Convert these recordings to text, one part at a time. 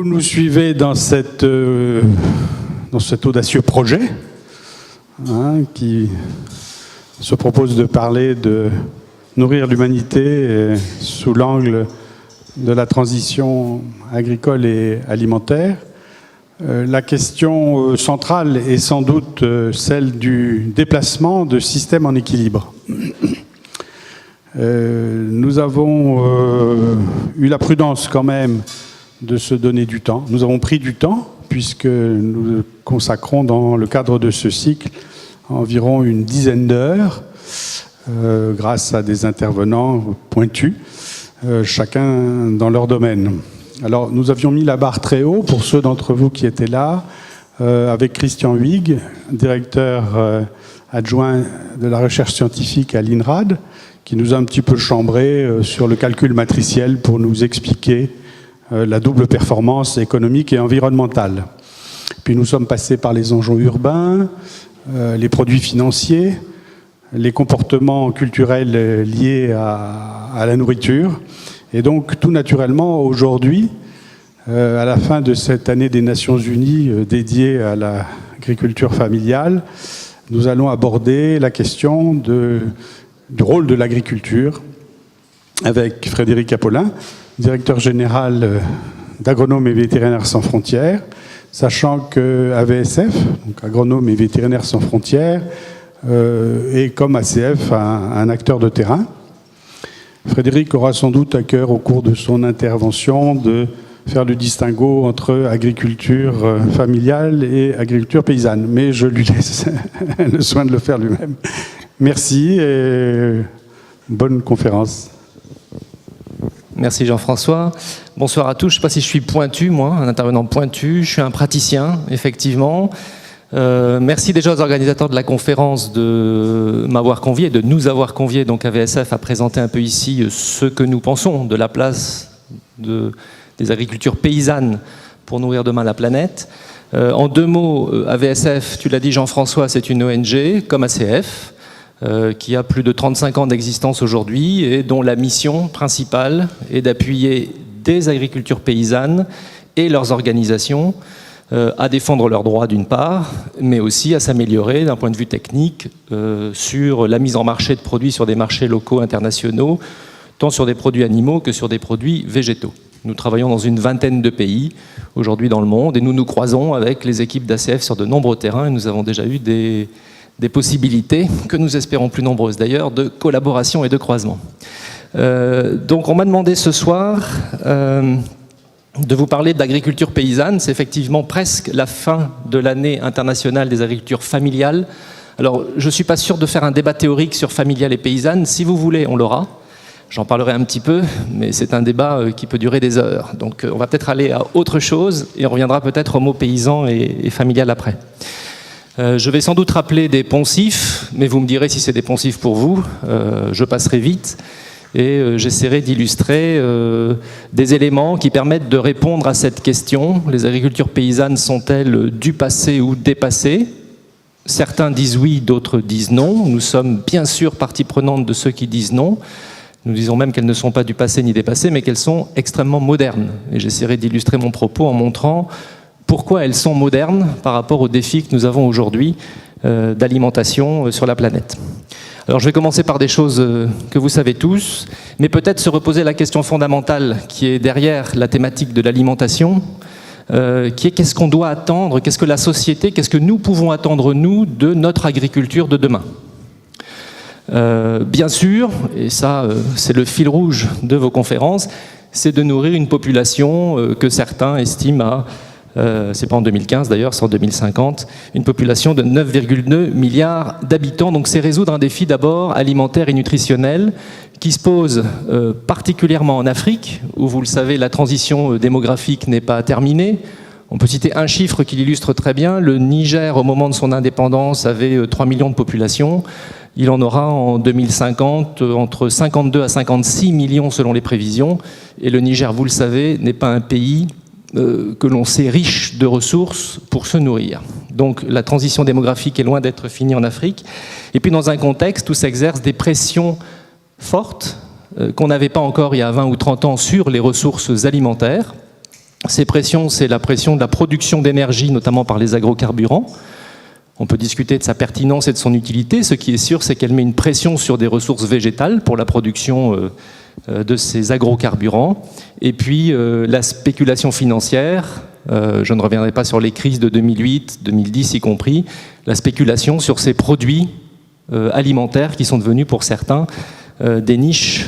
nous suivez dans cet audacieux projet qui se propose de parler de nourrir l'humanité sous l'angle de la transition agricole et alimentaire. La question centrale est sans doute celle du déplacement de systèmes en équilibre. Nous avons eu la prudence quand même de se donner du temps. Nous avons pris du temps puisque nous consacrons dans le cadre de ce cycle environ une dizaine d'heures grâce à des intervenants pointus, chacun dans leur domaine. Alors nous avions mis la barre très haut pour ceux d'entre vous qui étaient là, avec Christian Huyghe, directeur adjoint de la recherche scientifique à l'INRAD, qui nous a un petit peu chambré sur le calcul matriciel pour nous expliquer la double performance économique et environnementale. Puis nous sommes passés par les enjeux urbains, les produits financiers, les comportements culturels liés à la nourriture. Et donc, tout naturellement, aujourd'hui, à la fin de cette année des Nations Unies dédiée à l'agriculture familiale, nous allons aborder la question du rôle de l'agriculture avec Frédéric Apollin, directeur général d'Agronomes et Vétérinaires Sans Frontières, sachant que AVSF, donc Agronomes et Vétérinaires Sans Frontières, est comme ACF un acteur de terrain. Frédéric aura sans doute à cœur au cours de son intervention de faire le distinguo entre agriculture familiale et agriculture paysanne, mais je lui laisse le soin de le faire lui-même. Merci et bonne conférence. Merci Jean-François. Bonsoir à tous. Je ne sais pas si je suis pointu, moi, un intervenant pointu. Je suis un praticien, effectivement. Merci déjà aux organisateurs de la conférence de m'avoir convié, de nous avoir conviés, donc à VSF, à présenter un peu ici ce que nous pensons de la place des agricultures paysannes pour nourrir demain la planète. En deux mots, AVSF, tu l'as dit Jean-François, c'est une ONG comme ACF, qui a plus de 35 ans d'existence aujourd'hui et dont la mission principale est d'appuyer des agricultures paysannes et leurs organisations à défendre leurs droits d'une part, mais aussi à s'améliorer d'un point de vue technique sur la mise en marché de produits sur des marchés locaux internationaux, tant sur des produits animaux que sur des produits végétaux. Nous travaillons dans une vingtaine de pays aujourd'hui dans le monde et nous nous croisons avec les équipes d'ACF sur de nombreux terrains et nous avons déjà eu des possibilités, que nous espérons plus nombreuses d'ailleurs, de collaboration et de croisement. Donc on m'a demandé ce soir de vous parler d'agriculture paysanne. C'est effectivement presque la fin de l'année internationale des agricultures familiales. Alors je ne suis pas sûr de faire un débat théorique sur familiale et paysanne. Si vous voulez, on l'aura. J'en parlerai un petit peu, mais c'est un débat qui peut durer des heures. Donc on va peut-être aller à autre chose et on reviendra peut-être aux mots paysan et familial après. Je vais sans doute rappeler des poncifs, mais vous me direz si c'est des poncifs pour vous. Je passerai vite et j'essaierai d'illustrer des éléments qui permettent de répondre à cette question. Les agricultures paysannes sont-elles du passé ou dépassées ? Certains disent oui, d'autres disent non. Nous sommes bien sûr partie prenante de ceux qui disent non. Nous disons même qu'elles ne sont pas du passé ni dépassées, mais qu'elles sont extrêmement modernes. Et j'essaierai d'illustrer mon propos en montrant pourquoi elles sont modernes par rapport aux défis que nous avons aujourd'hui d'alimentation sur la planète. Alors je vais commencer par des choses que vous savez tous, mais peut-être se reposer la question fondamentale qui est derrière la thématique de l'alimentation, qui est qu'est-ce qu'on doit attendre, qu'est-ce que la société, qu'est-ce que nous pouvons attendre nous de notre agriculture de demain. Bien sûr, et ça c'est le fil rouge de vos conférences, c'est de nourrir une population que certains estiment à c'est pas en 2015 d'ailleurs, c'est en 2050, une population de 9,2 milliards d'habitants. Donc c'est résoudre un défi d'abord alimentaire et nutritionnel qui se pose particulièrement en Afrique, où vous le savez, la transition démographique n'est pas terminée. On peut citer un chiffre qui l'illustre très bien. Le Niger, au moment de son indépendance, avait 3 millions de population. Il en aura en 2050 entre 52 à 56 millions selon les prévisions. Et le Niger, vous le savez, n'est pas un pays que l'on sait riche de ressources pour se nourrir. Donc la transition démographique est loin d'être finie en Afrique. Et puis dans un contexte où s'exercent des pressions fortes qu'on n'avait pas encore il y a 20 ou 30 ans sur les ressources alimentaires, Ces pressions, c'est la pression de la production d'énergie, notamment par les agrocarburants. On peut discuter de sa pertinence et de son utilité. Ce qui est sûr, c'est qu'elle met une pression sur des ressources végétales pour la production de ces agrocarburants. Et puis, la spéculation financière, je ne reviendrai pas sur les crises de 2008, 2010 y compris, la spéculation sur ces produits alimentaires qui sont devenus pour certains des niches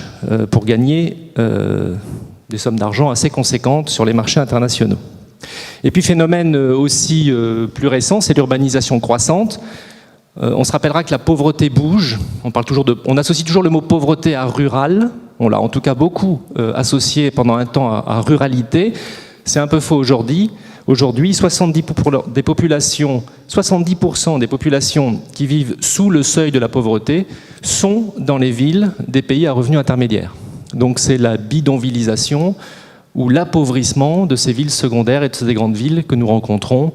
pour gagner des sommes d'argent assez conséquentes sur les marchés internationaux. Et puis phénomène aussi plus récent, c'est l'urbanisation croissante. On se rappellera que la pauvreté bouge. On associe toujours le mot pauvreté à rural. On l'a en tout cas beaucoup associé pendant un temps à ruralité. C'est un peu faux aujourd'hui. Aujourd'hui, 70% des populations qui vivent sous le seuil de la pauvreté sont dans les villes des pays à revenus intermédiaires. Donc c'est la bidonvillisation ou l'appauvrissement de ces villes secondaires et de ces grandes villes que nous rencontrons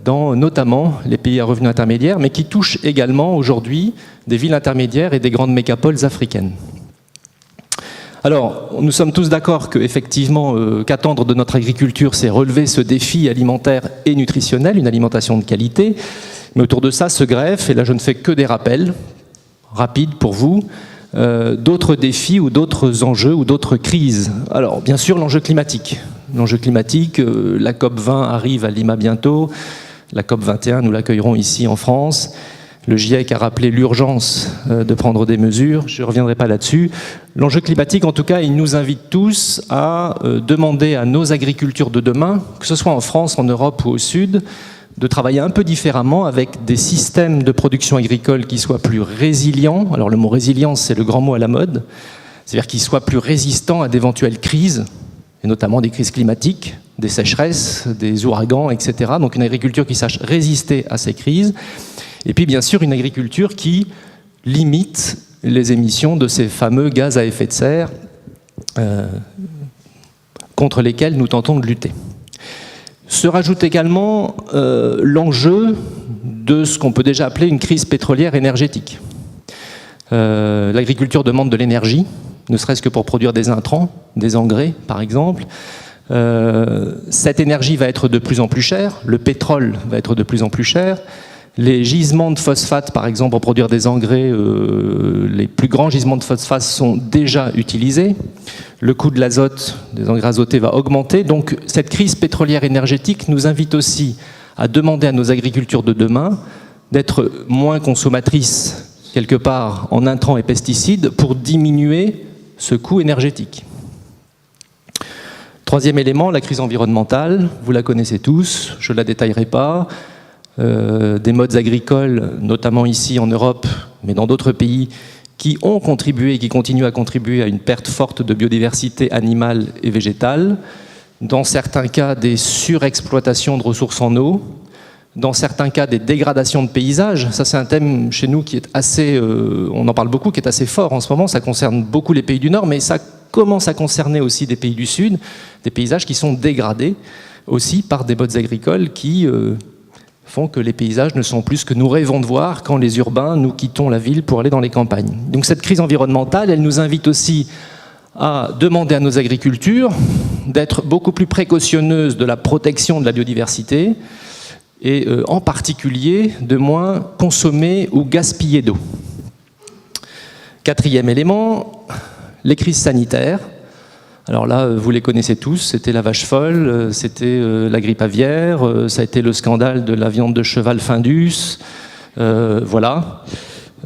dans notamment les pays à revenus intermédiaires, mais qui touchent également aujourd'hui des villes intermédiaires et des grandes mégapoles africaines. Alors, nous sommes tous d'accord qu'effectivement, qu'attendre de notre agriculture, c'est relever ce défi alimentaire et nutritionnel, une alimentation de qualité. Mais autour de ça se greffe, et là je ne fais que des rappels rapides pour vous, d'autres défis ou d'autres enjeux ou d'autres crises. Alors, bien sûr, l'enjeu climatique. L'enjeu climatique, la COP20 arrive à Lima bientôt, la COP21, nous l'accueillerons ici en France. Le GIEC a rappelé l'urgence de prendre des mesures, je ne reviendrai pas là-dessus. L'enjeu climatique, en tout cas, il nous invite tous à demander à nos agricultures de demain, que ce soit en France, en Europe ou au Sud, de travailler un peu différemment avec des systèmes de production agricole qui soient plus résilients. Alors le mot résilience, c'est le grand mot à la mode, c'est-à-dire qu'ils soient plus résistants à d'éventuelles crises, et notamment des crises climatiques, des sécheresses, des ouragans, etc. Donc une agriculture qui sache résister à ces crises. Et puis bien sûr une agriculture qui limite les émissions de ces fameux gaz à effet de serre contre lesquels nous tentons de lutter. Se rajoute également l'enjeu de ce qu'on peut déjà appeler une crise pétrolière énergétique. L'agriculture demande de l'énergie, ne serait-ce que pour produire des intrants, des engrais par exemple. Cette énergie va être de plus en plus chère, le pétrole va être de plus en plus cher. Les gisements de phosphate, par exemple, pour produire des engrais, les plus grands gisements de phosphate sont déjà utilisés. Le coût de l'azote, des engrais azotés, va augmenter. Donc cette crise pétrolière énergétique nous invite aussi à demander à nos agricultures de demain d'être moins consommatrices, quelque part, en intrants et pesticides pour diminuer ce coût énergétique. Troisième élément, la crise environnementale. Vous la connaissez tous, je ne la détaillerai pas. Des modes agricoles, notamment ici en Europe, mais dans d'autres pays, qui ont contribué et qui continuent à contribuer à une perte forte de biodiversité animale et végétale, dans certains cas des surexploitations de ressources en eau, dans certains cas des dégradations de paysages. Ça c'est un thème chez nous qui est assez, on en parle beaucoup, qui est assez fort en ce moment, ça concerne beaucoup les pays du Nord, mais ça commence à concerner aussi des pays du Sud, des paysages qui sont dégradés aussi par des modes agricoles qui font que les paysages ne sont plus ce que nous rêvons de voir quand les urbains, nous quittons la ville pour aller dans les campagnes. Donc cette crise environnementale, elle nous invite aussi à demander à nos agricultures d'être beaucoup plus précautionneuses de la protection de la biodiversité et en particulier de moins consommer ou gaspiller d'eau. Quatrième élément, les crises sanitaires. Alors là, vous les connaissez tous, c'était la vache folle, c'était la grippe aviaire, ça a été le scandale de la viande de cheval Findus, voilà,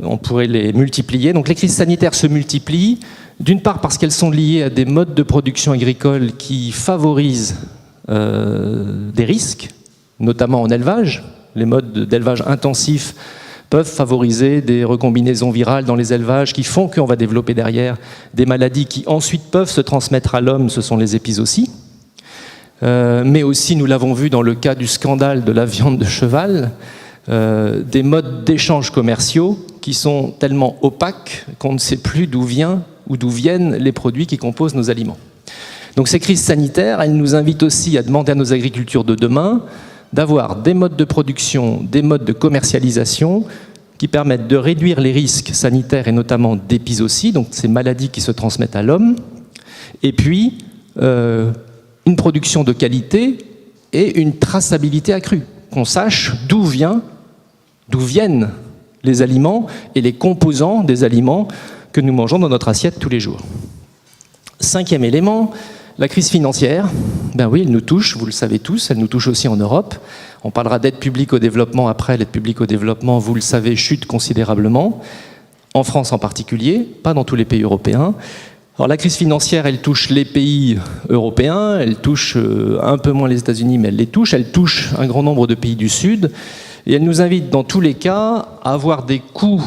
on pourrait les multiplier. Donc les crises sanitaires se multiplient, d'une part parce qu'elles sont liées à des modes de production agricole qui favorisent des risques, notamment en élevage. Les modes d'élevage intensif peuvent favoriser des recombinaisons virales dans les élevages qui font qu'on va développer derrière des maladies qui ensuite peuvent se transmettre à l'homme, ce sont les épizooties. Mais aussi, nous l'avons vu dans le cas du scandale de la viande de cheval, des modes d'échange commerciaux qui sont tellement opaques qu'on ne sait plus d'où viennent les produits qui composent nos aliments. Donc ces crises sanitaires, elles nous invitent aussi à demander à nos agricultures de demain d'avoir des modes de production, des modes de commercialisation qui permettent de réduire les risques sanitaires et notamment d'épizooties, donc ces maladies qui se transmettent à l'homme, et puis une production de qualité et une traçabilité accrue, qu'on sache d'où viennent les aliments et les composants des aliments que nous mangeons dans notre assiette tous les jours. 5e élément, la crise financière. Ben oui, elle nous touche, vous le savez tous, elle nous touche aussi en Europe. On parlera d'aide publique au développement après. L'aide publique au développement, vous le savez, chute considérablement, en France en particulier, pas dans tous les pays européens. Alors la crise financière, elle touche les pays européens, elle touche un peu moins les États-Unis, mais elle touche un grand nombre de pays du Sud, et elle nous invite dans tous les cas à avoir des coûts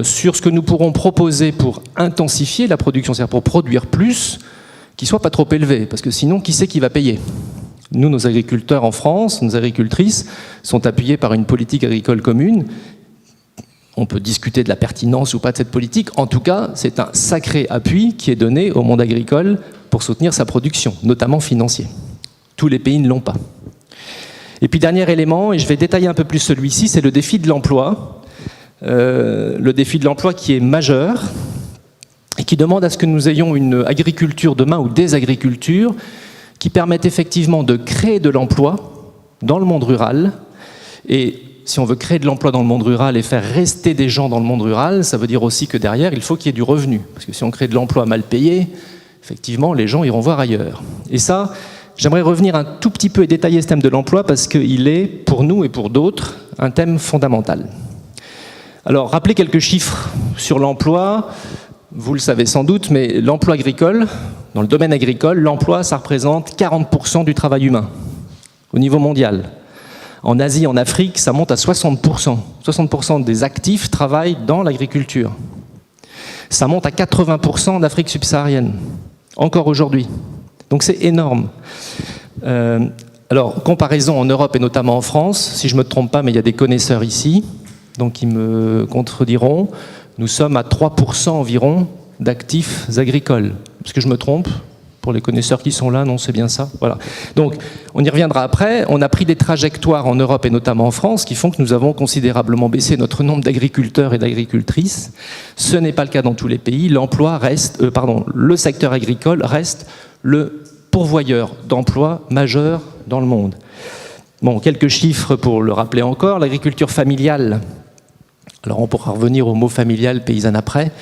sur ce que nous pourrons proposer pour intensifier la production, c'est-à-dire pour produire plus, qui ne soient pas trop élevés, parce que sinon, qui c'est qui va payer ? Nous, nos agriculteurs en France, nos agricultrices, sont appuyés par une politique agricole commune. On peut discuter de la pertinence ou pas de cette politique. En tout cas, c'est un sacré appui qui est donné au monde agricole pour soutenir sa production, notamment financier. Tous les pays ne l'ont pas. Et puis, dernier élément, et je vais détailler un peu plus celui-ci, c'est le défi de l'emploi. Le défi de l'emploi qui est majeur et qui demande à ce que nous ayons une agriculture demain ou des agricultures qui permettent effectivement de créer de l'emploi dans le monde rural. Et si on veut créer de l'emploi dans le monde rural et faire rester des gens dans le monde rural, ça veut dire aussi que derrière, il faut qu'il y ait du revenu. Parce que si on crée de l'emploi mal payé, effectivement, les gens iront voir ailleurs. Et ça, j'aimerais revenir un tout petit peu et détailler ce thème de l'emploi parce qu'il est, pour nous et pour d'autres, un thème fondamental. Alors, rappelez quelques chiffres sur l'emploi. Vous le savez sans doute, mais l'emploi agricole, dans le domaine agricole, l'emploi, ça représente 40% du travail humain au niveau mondial. En Asie, en Afrique, ça monte à 60%. 60% des actifs travaillent dans l'agriculture. Ça monte à 80% en Afrique subsaharienne, encore aujourd'hui. Donc c'est énorme. Alors, comparaison en Europe et notamment en France, si je ne me trompe pas, mais il y a des connaisseurs ici, donc ils me contrediront, nous sommes à 3% environ d'actifs agricoles. Est-ce que je me trompe ? Pour les connaisseurs qui sont là, non, c'est bien ça. Voilà. Donc, on y reviendra après. On a pris des trajectoires en Europe et notamment en France qui font que nous avons considérablement baissé notre nombre d'agriculteurs et d'agricultrices. Ce n'est pas le cas dans tous les pays. L'emploi reste, le secteur agricole reste le pourvoyeur d'emplois majeur dans le monde. Bon, quelques chiffres pour le rappeler encore. L'agriculture familiale, alors on pourra revenir au mot familial, paysanne après,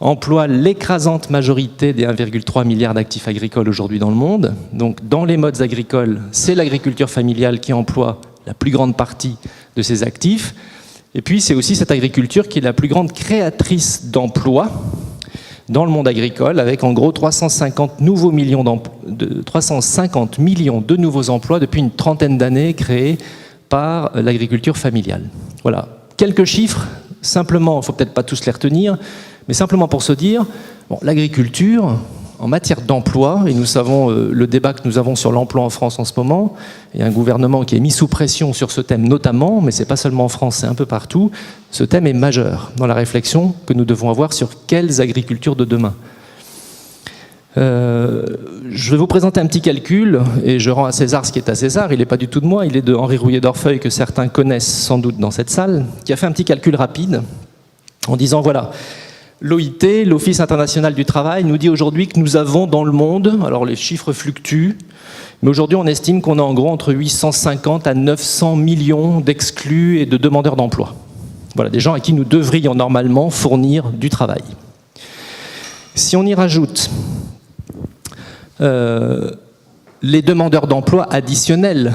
emploie l'écrasante majorité des 1,3 milliard d'actifs agricoles aujourd'hui dans le monde. Donc dans les modes agricoles, c'est l'agriculture familiale qui emploie la plus grande partie de ces actifs. Et puis c'est aussi cette agriculture qui est la plus grande créatrice d'emplois dans le monde agricole, avec en gros 350 millions de nouveaux emplois depuis une trentaine d'années créés par l'agriculture familiale. Voilà, quelques chiffres, simplement, il ne faut peut-être pas tous les retenir, mais simplement pour se dire, bon, l'agriculture, en matière d'emploi, et nous savons le débat que nous avons sur l'emploi en France en ce moment, il y a un gouvernement qui est mis sous pression sur ce thème notamment, mais ce n'est pas seulement en France, c'est un peu partout, ce thème est majeur dans la réflexion que nous devons avoir sur quelles agricultures de demain. Je vais vous présenter un petit calcul, et je rends à César ce qui est à César, il n'est pas du tout de moi, il est de Henri Rouillet d'Orfeuille, que certains connaissent sans doute dans cette salle, qui a fait un petit calcul rapide, en disant voilà, l'OIT, l'Office international du travail, nous dit aujourd'hui que nous avons dans le monde, alors les chiffres fluctuent, mais aujourd'hui on estime qu'on a en gros entre 850 à 900 millions d'exclus et de demandeurs d'emploi. Voilà, des gens à qui nous devrions normalement fournir du travail. Si on y rajoute les demandeurs d'emploi additionnels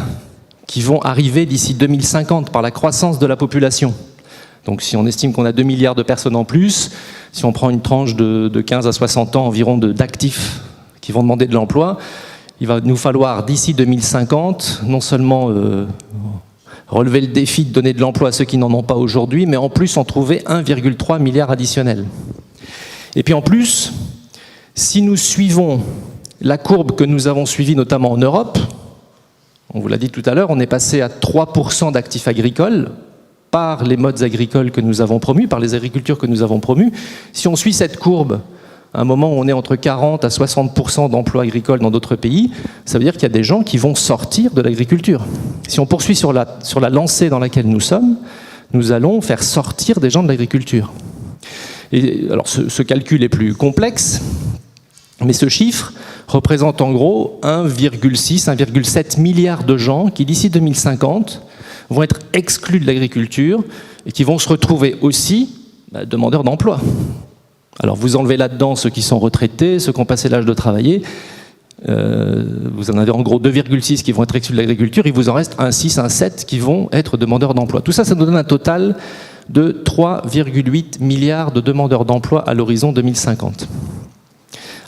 qui vont arriver d'ici 2050 par la croissance de la population, donc si on estime qu'on a 2 milliards de personnes en plus, si on prend une tranche de 15 à 60 ans environ d'actifs qui vont demander de l'emploi, il va nous falloir d'ici 2050 non seulement relever le défi de donner de l'emploi à ceux qui n'en ont pas aujourd'hui, mais en plus en trouver 1,3 milliard additionnel. Et puis en plus, si nous suivons la courbe que nous avons suivie notamment en Europe, on vous l'a dit tout à l'heure, on est passé à 3% d'actifs agricoles par les modes agricoles que nous avons promus, par les agricultures que nous avons promues. Si on suit cette courbe, à un moment où on est entre 40 à 60% d'emplois agricoles dans d'autres pays, ça veut dire qu'il y a des gens qui vont sortir de l'agriculture. Si on poursuit sur la lancée dans laquelle nous sommes, nous allons faire sortir des gens de l'agriculture. Et alors ce calcul est plus complexe, mais ce chiffre représente en gros 1,6, 1,7 milliard de gens qui, d'ici 2050, vont être exclus de l'agriculture et qui vont se retrouver aussi demandeurs d'emploi. Alors vous enlevez là-dedans ceux qui sont retraités, ceux qui ont passé l'âge de travailler, vous en avez en gros 2,6 qui vont être exclus de l'agriculture, il vous en reste 1,6, 1,7 qui vont être demandeurs d'emploi. Tout ça, ça nous donne un total de 3,8 milliards de demandeurs d'emploi à l'horizon 2050.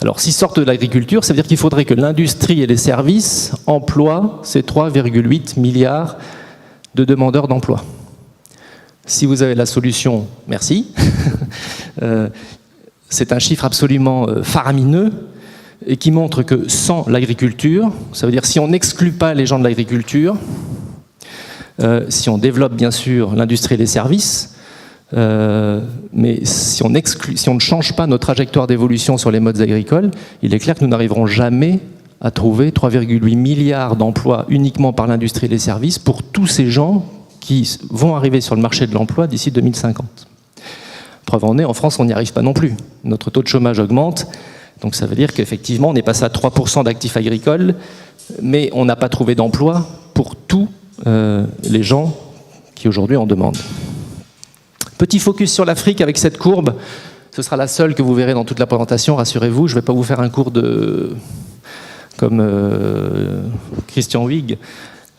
Alors, s'ils sortent de l'agriculture, ça veut dire qu'il faudrait que l'industrie et les services emploient ces 3,8 milliards de demandeurs d'emploi. Si vous avez la solution, merci. C'est un chiffre absolument faramineux et qui montre que sans l'agriculture, ça veut dire si on n'exclut pas les gens de l'agriculture, si on développe bien sûr l'industrie et les services, mais si on ne change pas notre trajectoire d'évolution sur les modes agricoles, il est clair que nous n'arriverons jamais à trouver 3,8 milliards d'emplois uniquement par l'industrie et les services pour tous ces gens qui vont arriver sur le marché de l'emploi d'ici 2050. Preuve en est, en France, on n'y arrive pas non plus. Notre taux de chômage augmente, donc ça veut dire qu'effectivement, on est passé à 3% d'actifs agricoles, mais on n'a pas trouvé d'emploi pour tous les gens qui aujourd'hui en demandent. Petit focus sur l'Afrique avec cette courbe. Ce sera la seule que vous verrez dans toute la présentation, rassurez-vous. Je ne vais pas vous faire un cours comme Christian Huyghe.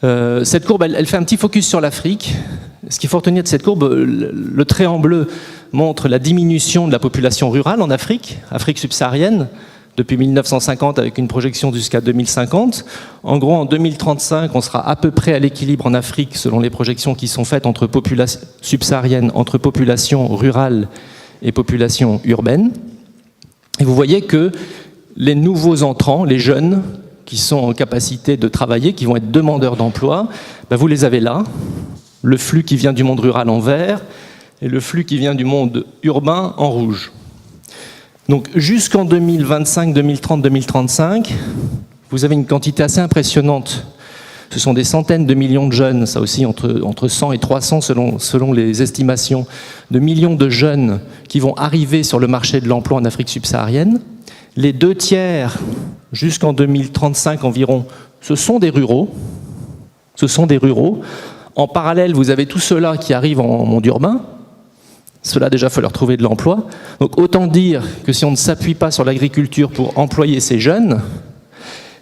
Cette courbe, elle fait un petit focus sur l'Afrique. Ce qu'il faut retenir de cette courbe, le trait en bleu montre la diminution de la population rurale en Afrique, Afrique subsaharienne, depuis 1950 avec une projection jusqu'à 2050. En gros, en 2035, on sera à peu près à l'équilibre en Afrique selon les projections qui sont faites entre population subsaharienne, entre population rurale et population urbaine. Et vous voyez que les nouveaux entrants, les jeunes qui sont en capacité de travailler, qui vont être demandeurs d'emploi, vous les avez là. Le flux qui vient du monde rural en vert et le flux qui vient du monde urbain en rouge. Donc jusqu'en 2025, 2030, 2035, vous avez une quantité assez impressionnante. Ce sont des centaines de millions de jeunes, ça aussi entre 100 et 300 selon les estimations, de millions de jeunes qui vont arriver sur le marché de l'emploi en Afrique subsaharienne. Les 2/3, jusqu'en 2035 environ, ce sont des ruraux. En parallèle, vous avez tous ceux-là qui arrivent en monde urbain. Cela déjà, il faut leur trouver de l'emploi. Donc autant dire que si on ne s'appuie pas sur l'agriculture pour employer ces jeunes,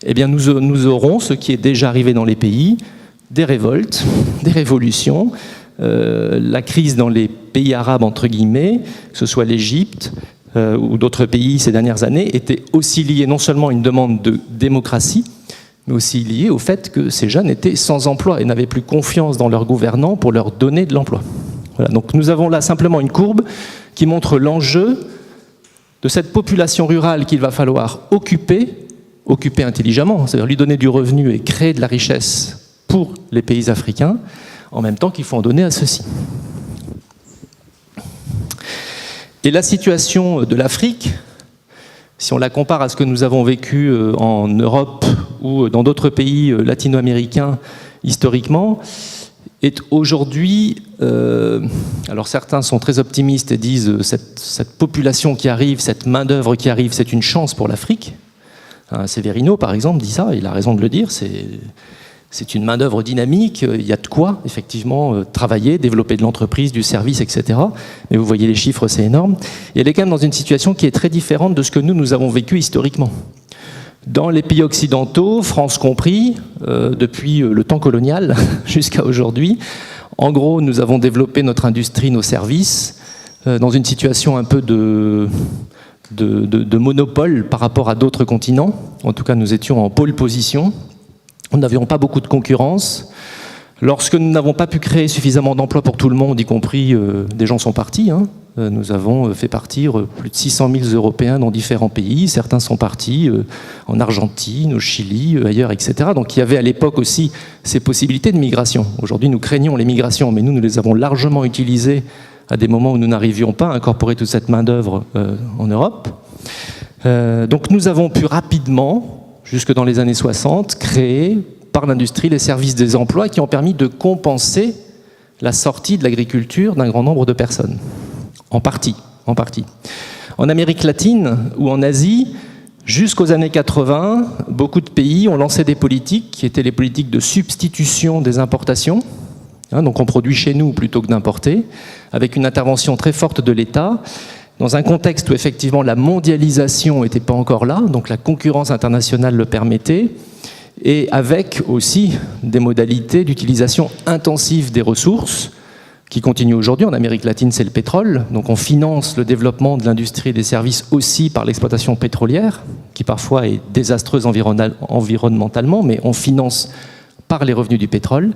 eh bien nous aurons, ce qui est déjà arrivé dans les pays, des révoltes, des révolutions, la crise dans les pays arabes, entre guillemets, que ce soit l'Égypte ou d'autres pays ces dernières années, était aussi liée non seulement à une demande de démocratie, mais aussi liée au fait que ces jeunes étaient sans emploi et n'avaient plus confiance dans leurs gouvernants pour leur donner de l'emploi. Voilà, donc nous avons là simplement une courbe qui montre l'enjeu de cette population rurale qu'il va falloir occuper intelligemment, c'est-à-dire lui donner du revenu et créer de la richesse pour les pays africains, en même temps qu'il faut en donner à ceux-ci. Et la situation de l'Afrique, si on la compare à ce que nous avons vécu en Europe ou dans d'autres pays latino-américains historiquement, est aujourd'hui, alors certains sont très optimistes et disent cette population qui arrive, cette main-d'œuvre qui arrive, c'est une chance pour l'Afrique. Severino, par exemple, dit ça, il a raison de le dire, c'est une main-d'œuvre dynamique, il y a de quoi, effectivement, travailler, développer de l'entreprise, du service, etc. Mais vous voyez les chiffres, c'est énorme. Et elle est quand même dans une situation qui est très différente de ce que nous avons vécu historiquement. Dans les pays occidentaux, France compris, depuis le temps colonial jusqu'à aujourd'hui, en gros, nous avons développé notre industrie, nos services, dans une situation un peu de monopole par rapport à d'autres continents. En tout cas, nous étions en pole position. Nous n'avions pas beaucoup de concurrence. Lorsque nous n'avons pas pu créer suffisamment d'emplois pour tout le monde, y compris des gens sont partis, nous avons fait partir plus de 600 000 Européens dans différents pays. Certains sont partis en Argentine, au Chili, ailleurs, etc. Donc il y avait à l'époque aussi ces possibilités de migration. Aujourd'hui, nous craignons les migrations, mais nous les avons largement utilisées à des moments où nous n'arrivions pas à incorporer toute cette main-d'œuvre en Europe. Donc nous avons pu rapidement, jusque dans les années 60, créer par l'industrie les services des emplois qui ont permis de compenser la sortie de l'agriculture d'un grand nombre de personnes. En partie. En Amérique latine ou en Asie, Jusqu'aux années 80, beaucoup de pays ont lancé des politiques qui étaient les politiques de substitution des importations. Donc on produit chez nous plutôt que d'importer, avec une intervention très forte de l'État, dans un contexte où effectivement la mondialisation n'était pas encore là, donc la concurrence internationale le permettait, et avec aussi des modalités d'utilisation intensive des ressources, qui continuent aujourd'hui. En Amérique latine, c'est le pétrole. Donc on finance le développement de l'industrie et des services aussi par l'exploitation pétrolière, qui parfois est désastreuse environnementalement, mais on finance par les revenus du pétrole.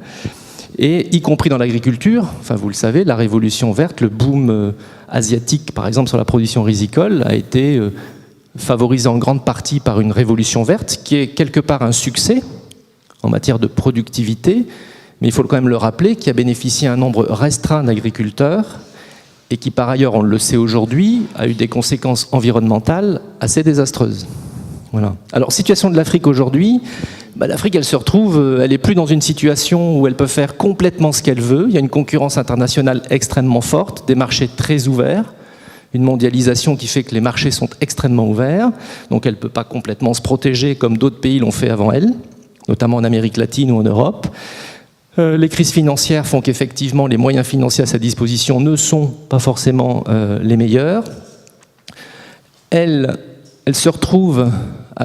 Et y compris dans l'agriculture, enfin vous le savez, la révolution verte, le boom asiatique, par exemple sur la production rizicole, a été favorisé en grande partie par une révolution verte, qui est quelque part un succès en matière de productivité, mais il faut quand même le rappeler, qui a bénéficié à un nombre restreint d'agriculteurs et qui, par ailleurs, on le sait aujourd'hui, a eu des conséquences environnementales assez désastreuses. Voilà. Alors, situation de l'Afrique aujourd'hui, l'Afrique, elle se retrouve, elle n'est plus dans une situation où elle peut faire complètement ce qu'elle veut. Il y a une concurrence internationale extrêmement forte, des marchés très ouverts, une mondialisation qui fait que les marchés sont extrêmement ouverts, donc elle ne peut pas complètement se protéger comme d'autres pays l'ont fait avant elle, notamment en Amérique latine ou en Europe. Les crises financières font qu'effectivement les moyens financiers à sa disposition ne sont pas forcément les meilleurs. Elle se retrouve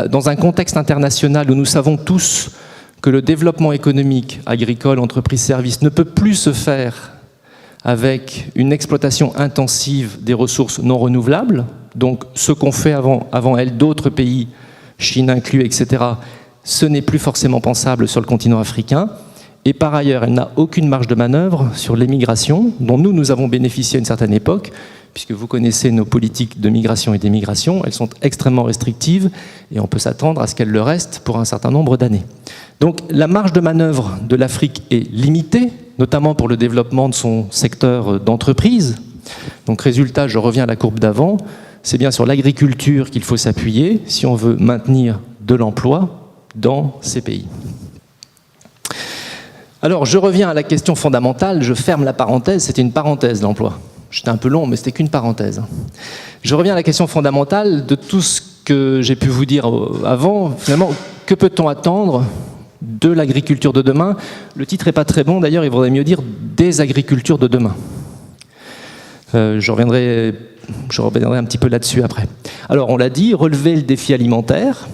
dans un contexte international où nous savons tous que le développement économique, agricole, entreprise, service ne peut plus se faire avec une exploitation intensive des ressources non renouvelables. Donc ce qu'ont fait avant elle d'autres pays, Chine inclus, etc., ce n'est plus forcément pensable sur le continent africain. Et par ailleurs, elle n'a aucune marge de manœuvre sur l'émigration, dont nous avons bénéficié à une certaine époque, puisque vous connaissez nos politiques de migration et d'émigration, elles sont extrêmement restrictives et on peut s'attendre à ce qu'elles le restent pour un certain nombre d'années. Donc la marge de manœuvre de l'Afrique est limitée, notamment pour le développement de son secteur d'entreprise. Donc résultat, je reviens à la courbe d'avant, c'est bien sur l'agriculture qu'il faut s'appuyer si on veut maintenir de l'emploi dans ces pays. Alors, je reviens à la question fondamentale, je ferme la parenthèse, c'était une parenthèse l'emploi. J'étais un peu long, mais c'était qu'une parenthèse. Je reviens à la question fondamentale de tout ce que j'ai pu vous dire avant. Finalement, que peut-on attendre de l'agriculture de demain? Le titre n'est pas très bon, d'ailleurs, il vaudrait mieux dire des agricultures de demain. Je reviendrai un petit peu là-dessus après. Alors, on l'a dit, relever le défi alimentaire.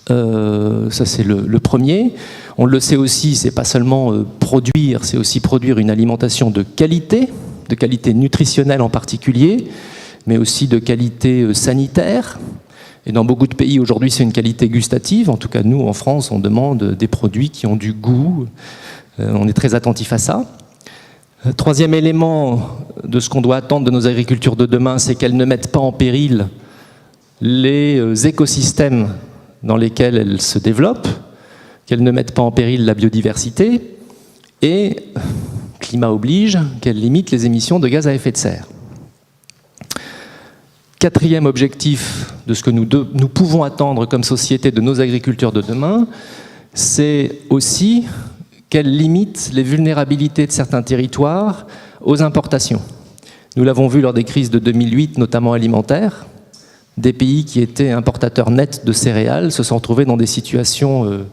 Ça c'est le premier. On le sait aussi, c'est pas seulement produire, c'est aussi produire une alimentation de qualité nutritionnelle en particulier, mais aussi de qualité sanitaire. Et dans beaucoup de pays aujourd'hui, c'est une qualité gustative. En tout cas, nous en France, on demande des produits qui ont du goût. On est très attentif à ça. Troisième élément de ce qu'on doit attendre de nos agricultures de demain, c'est qu'elles ne mettent pas en péril les écosystèmes dans lesquels elles se développent, qu'elles ne mettent pas en péril la biodiversité, et, climat oblige, qu'elles limitent les émissions de gaz à effet de serre. Quatrième objectif de ce que nous pouvons attendre comme société de nos agriculteurs de demain, c'est aussi qu'elles limitent les vulnérabilités de certains territoires aux importations. Nous l'avons vu lors des crises de 2008, notamment alimentaires. Des pays qui étaient importateurs nets de céréales se sont retrouvés dans des situations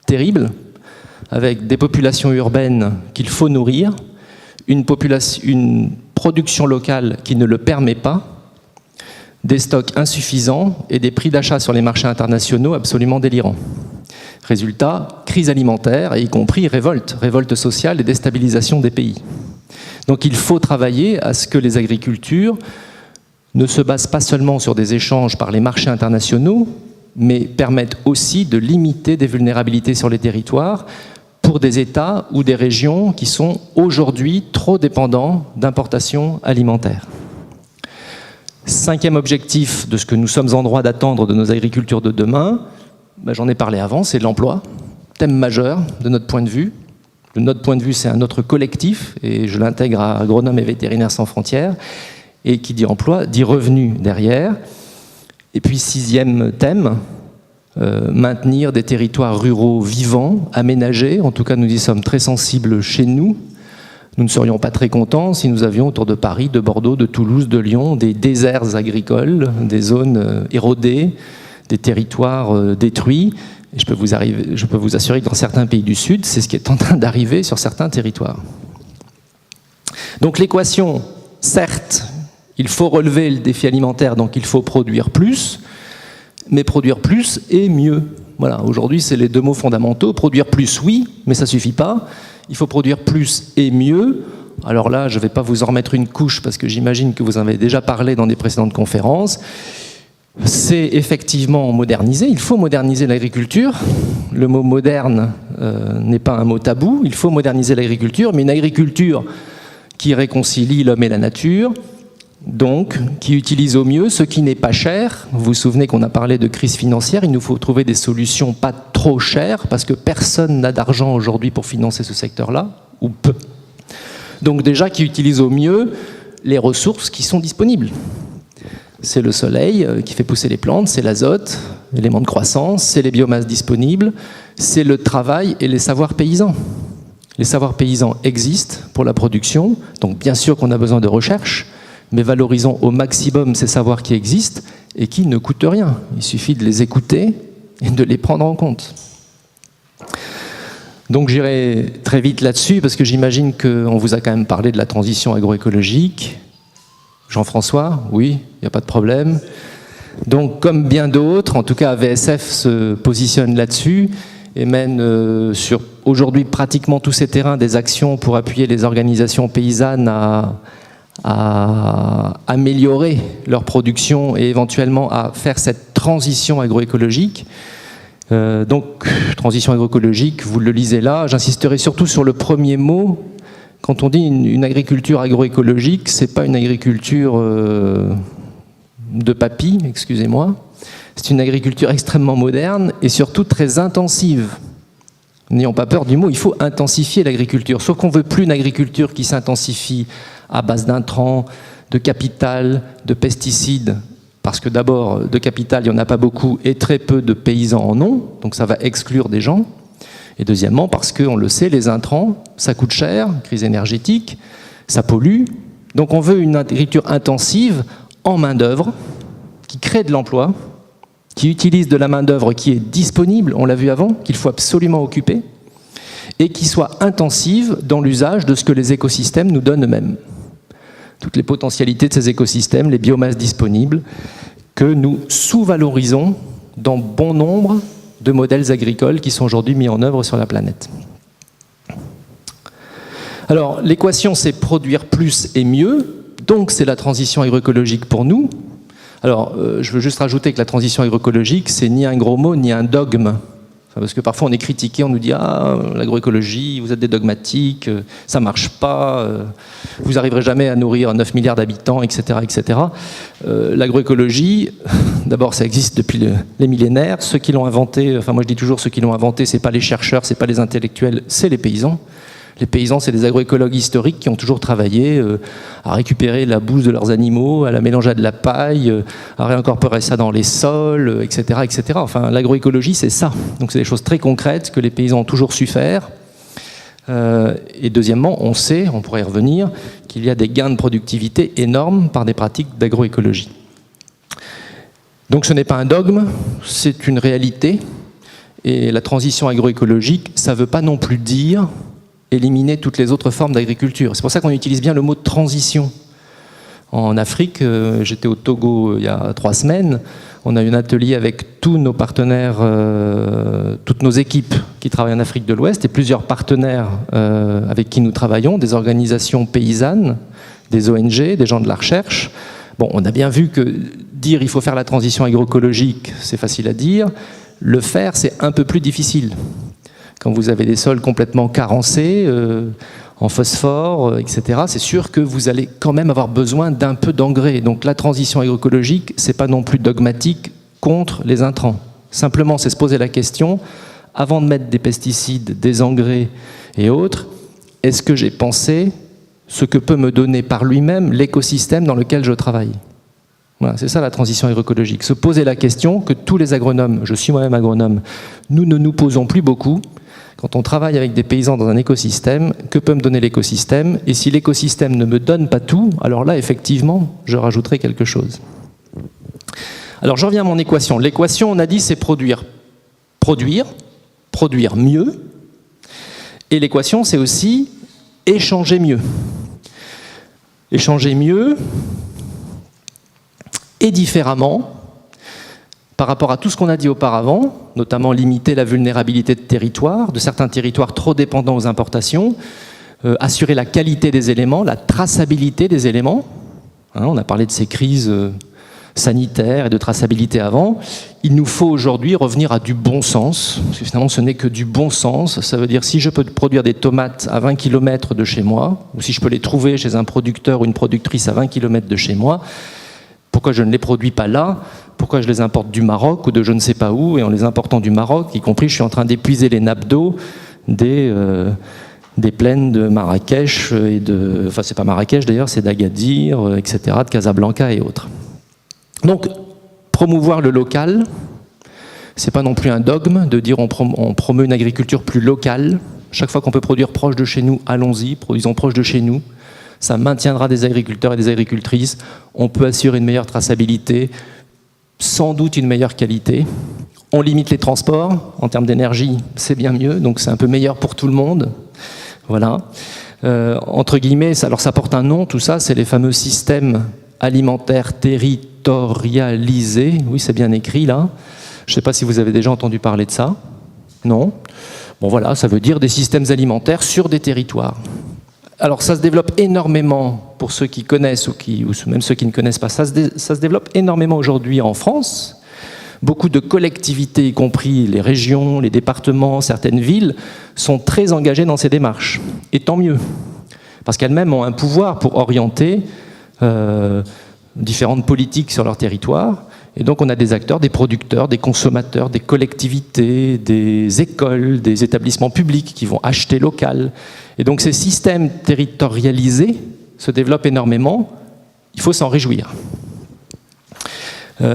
terribles, avec des populations urbaines qu'il faut nourrir, une production locale qui ne le permet pas, des stocks insuffisants et des prix d'achat sur les marchés internationaux absolument délirants. Résultat, crise alimentaire, et y compris révolte sociale et déstabilisation des pays. Donc il faut travailler à ce que les agricultures ne se basent pas seulement sur des échanges par les marchés internationaux, mais permettent aussi de limiter des vulnérabilités sur les territoires pour des États ou des régions qui sont aujourd'hui trop dépendants d'importations alimentaires. Cinquième objectif de ce que nous sommes en droit d'attendre de nos agricultures de demain, j'en ai parlé avant, c'est l'emploi, thème majeur de notre point de vue. De notre point de vue, c'est un autre collectif, et je l'intègre à Agronomes et Vétérinaires sans frontières, et qui dit emploi, dit revenu derrière. Et puis sixième thème, maintenir des territoires ruraux vivants, aménagés, en tout cas nous y sommes très sensibles chez nous, Nous ne serions pas très contents si nous avions autour de Paris, de Bordeaux, de Toulouse, de Lyon, des déserts agricoles, des zones érodées, des territoires détruits. Et je peux vous assurer que dans certains pays du Sud, c'est ce qui est en train d'arriver sur certains territoires. Donc l'équation, certes, il faut relever le défi alimentaire, donc il faut produire plus, mais produire plus et mieux. Voilà, aujourd'hui, c'est les deux mots fondamentaux. Produire plus, oui, mais ça ne suffit pas. Il faut produire plus et mieux. Alors là, je ne vais pas vous en remettre une couche parce que j'imagine que vous en avez déjà parlé dans des précédentes conférences. C'est effectivement moderniser. Il faut moderniser l'agriculture. Le mot moderne n'est pas un mot tabou. Il faut moderniser l'agriculture, mais une agriculture qui réconcilie l'homme et la nature, donc qui utilise au mieux ce qui n'est pas cher. Vous vous souvenez qu'on a parlé de crise financière. Il nous faut trouver des solutions pas trop chères parce que personne n'a d'argent aujourd'hui pour financer ce secteur-là, ou peu. Donc déjà qui utilise au mieux les ressources qui sont disponibles. C'est le soleil qui fait pousser les plantes, c'est l'azote, l'élément de croissance, c'est les biomasses disponibles, c'est le travail et les savoirs paysans. Les savoirs paysans existent pour la production, donc bien sûr qu'on a besoin de recherche, mais valorisons au maximum ces savoirs qui existent et qui ne coûtent rien. Il suffit de les écouter et de les prendre en compte. Donc j'irai très vite là-dessus, parce que j'imagine qu'on vous a quand même parlé de la transition agroécologique. Jean-François, oui, il n'y a pas de problème. Donc comme bien d'autres, en tout cas VSF se positionne là-dessus et mène sur aujourd'hui pratiquement tous ces terrains des actions pour appuyer les organisations paysannes à améliorer leur production et éventuellement à faire cette transition agroécologique. Donc, transition agroécologique, vous le lisez là, j'insisterai surtout sur le premier mot. Quand on dit une agriculture agroécologique, c'est pas une agriculture de papy, excusez-moi. C'est une agriculture extrêmement moderne et surtout très intensive. N'ayons pas peur du mot, il faut intensifier l'agriculture. Sauf qu'on ne veut plus une agriculture qui s'intensifie à base d'intrants, de capital, de pesticides. Parce que d'abord, de capital, il n'y en a pas beaucoup et très peu de paysans en ont, donc ça va exclure des gens. Et deuxièmement, parce qu'on le sait, les intrants, ça coûte cher, crise énergétique, ça pollue. Donc on veut une agriculture intensive en main-d'œuvre, qui crée de l'emploi, qui utilise de la main-d'œuvre qui est disponible, on l'a vu avant, qu'il faut absolument occuper, et qui soit intensive dans l'usage de ce que les écosystèmes nous donnent eux-mêmes. Toutes les potentialités de ces écosystèmes, les biomasses disponibles, que nous sous-valorisons dans bon nombre de modèles agricoles qui sont aujourd'hui mis en œuvre sur la planète. Alors, l'équation, c'est produire plus et mieux, donc c'est la transition agroécologique pour nous. Alors, je veux juste rajouter que la transition agroécologique, c'est ni un gros mot, ni un dogme. Parce que parfois on est critiqué, on nous dit « Ah, l'agroécologie, vous êtes des dogmatiques, ça ne marche pas, vous n'arriverez jamais à nourrir 9 milliards d'habitants, etc. etc. » L'agroécologie, d'abord ça existe depuis les millénaires. Ceux qui l'ont inventé, enfin moi je dis toujours ceux qui l'ont inventé, ce n'est pas les chercheurs, ce n'est pas les intellectuels, c'est les paysans. Les paysans, c'est des agroécologues historiques qui ont toujours travaillé à récupérer la bouse de leurs animaux, à la mélanger à de la paille, à réincorporer ça dans les sols, etc. etc. Enfin, l'agroécologie, c'est ça. Donc, c'est des choses très concrètes que les paysans ont toujours su faire. Et deuxièmement, on sait, on pourrait y revenir, qu'il y a des gains de productivité énormes par des pratiques d'agroécologie. Donc, ce n'est pas un dogme, c'est une réalité. Et la transition agroécologique, ça ne veut pas non plus dire éliminer toutes les autres formes d'agriculture. C'est pour ça qu'on utilise bien le mot transition. En Afrique, j'étais au Togo il y a 3 semaines, on a eu un atelier avec tous nos partenaires, toutes nos équipes qui travaillent en Afrique de l'Ouest et plusieurs partenaires avec qui nous travaillons, des organisations paysannes, des ONG, des gens de la recherche. Bon, on a bien vu que dire il faut faire la transition agroécologique, c'est facile à dire, le faire c'est un peu plus difficile. Quand vous avez des sols complètement carencés, en phosphore, etc., c'est sûr que vous allez quand même avoir besoin d'un peu d'engrais. Donc la transition agroécologique, ce n'est pas non plus dogmatique contre les intrants. Simplement, c'est se poser la question, avant de mettre des pesticides, des engrais et autres, est-ce que j'ai pensé ce que peut me donner par lui-même l'écosystème dans lequel je travaille ? Voilà, c'est ça la transition agroécologique. Se poser la question que tous les agronomes, je suis moi-même agronome, nous ne nous posons plus beaucoup. quand on travaille avec des paysans dans un écosystème, que peut me donner l'écosystème? Et si l'écosystème ne me donne pas tout, alors là, effectivement, je rajouterai quelque chose. Alors, je reviens à mon équation. L'équation, on a dit, c'est produire mieux. Et l'équation, c'est aussi échanger mieux. Échanger mieux et différemment par rapport à tout ce qu'on a dit auparavant, notamment limiter la vulnérabilité de territoires, de certains territoires trop dépendants aux importations, assurer la qualité des éléments, la traçabilité des éléments. Hein, on a parlé de ces crises sanitaires et de traçabilité avant. Il nous faut aujourd'hui revenir à du bon sens, parce que finalement ce n'est que du bon sens. Ça veut dire si je peux produire des tomates à 20 km de chez moi, ou si je peux les trouver chez un producteur ou une productrice à 20 km de chez moi, pourquoi je ne les produis pas là? Pourquoi je les importe du Maroc ou de je ne sais pas où? Et en les important du Maroc, y compris, je suis en train d'épuiser les nappes d'eau des plaines de Marrakech, enfin c'est pas Marrakech d'ailleurs, c'est d'Agadir, etc., de Casablanca et autres. Donc, promouvoir le local, c'est pas non plus un dogme de dire on promeut une agriculture plus locale. Chaque fois qu'on peut produire proche de chez nous, allons-y, produisons proche de chez nous. Ça maintiendra des agriculteurs et des agricultrices. On peut assurer une meilleure traçabilité, sans doute une meilleure qualité. On limite les transports. En termes d'énergie, c'est bien mieux. Donc c'est un peu meilleur pour tout le monde. Voilà. Entre guillemets, alors ça porte un nom, tout ça, c'est les fameux systèmes alimentaires territorialisés. Oui, c'est bien écrit là. Je ne sais pas si vous avez déjà entendu parler de ça. Non? Bon voilà, ça veut dire des systèmes alimentaires sur des territoires. Alors ça se développe énormément pour ceux qui connaissent ou même ceux qui ne connaissent pas. Ça se développe énormément aujourd'hui en France. Beaucoup de collectivités, y compris les régions, les départements, certaines villes, sont très engagées dans ces démarches. Et tant mieux, parce qu'elles-mêmes ont un pouvoir pour orienter différentes politiques sur leur territoire. Et donc on a des acteurs, des producteurs, des consommateurs, des collectivités, des écoles, des établissements publics qui vont acheter local. Et donc ces systèmes territorialisés se développent énormément. Il faut s'en réjouir.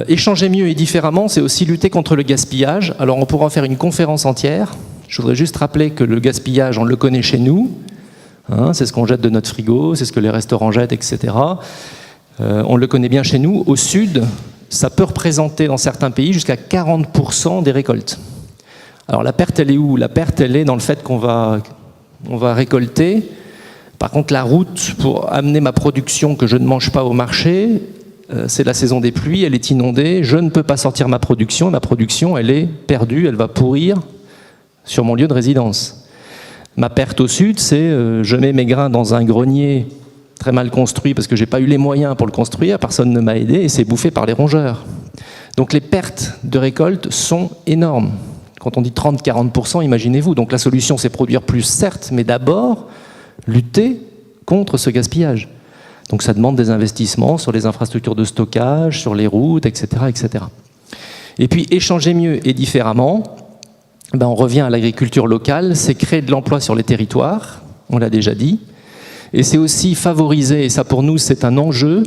Échanger mieux et différemment, c'est aussi lutter contre le gaspillage. Alors on pourra en faire une conférence entière. Je voudrais juste rappeler que le gaspillage, on le connaît chez nous. Hein, c'est ce qu'on jette de notre frigo, c'est ce que les restaurants jettent, etc. On le connaît bien chez nous. Au sud, ça peut représenter dans certains pays jusqu'à 40% des récoltes. Alors la perte, elle est où? La perte, elle est dans le fait qu'on va récolter. Par contre, la route pour amener ma production que je ne mange pas au marché, c'est la saison des pluies, elle est inondée, je ne peux pas sortir ma production, elle est perdue, elle va pourrir sur mon lieu de résidence. Ma perte au sud, c'est je mets mes grains dans un grenier très mal construit parce que je n'ai pas eu les moyens pour le construire, personne ne m'a aidé et c'est bouffé par les rongeurs. Donc les pertes de récolte sont énormes. Quand on dit 30-40%, imaginez-vous. Donc la solution, c'est produire plus, certes, mais d'abord lutter contre ce gaspillage. Donc ça demande des investissements sur les infrastructures de stockage, sur les routes, etc. etc. Et puis échanger mieux et différemment, on revient à l'agriculture locale, c'est créer de l'emploi sur les territoires, on l'a déjà dit. Et c'est aussi favoriser, et ça pour nous c'est un enjeu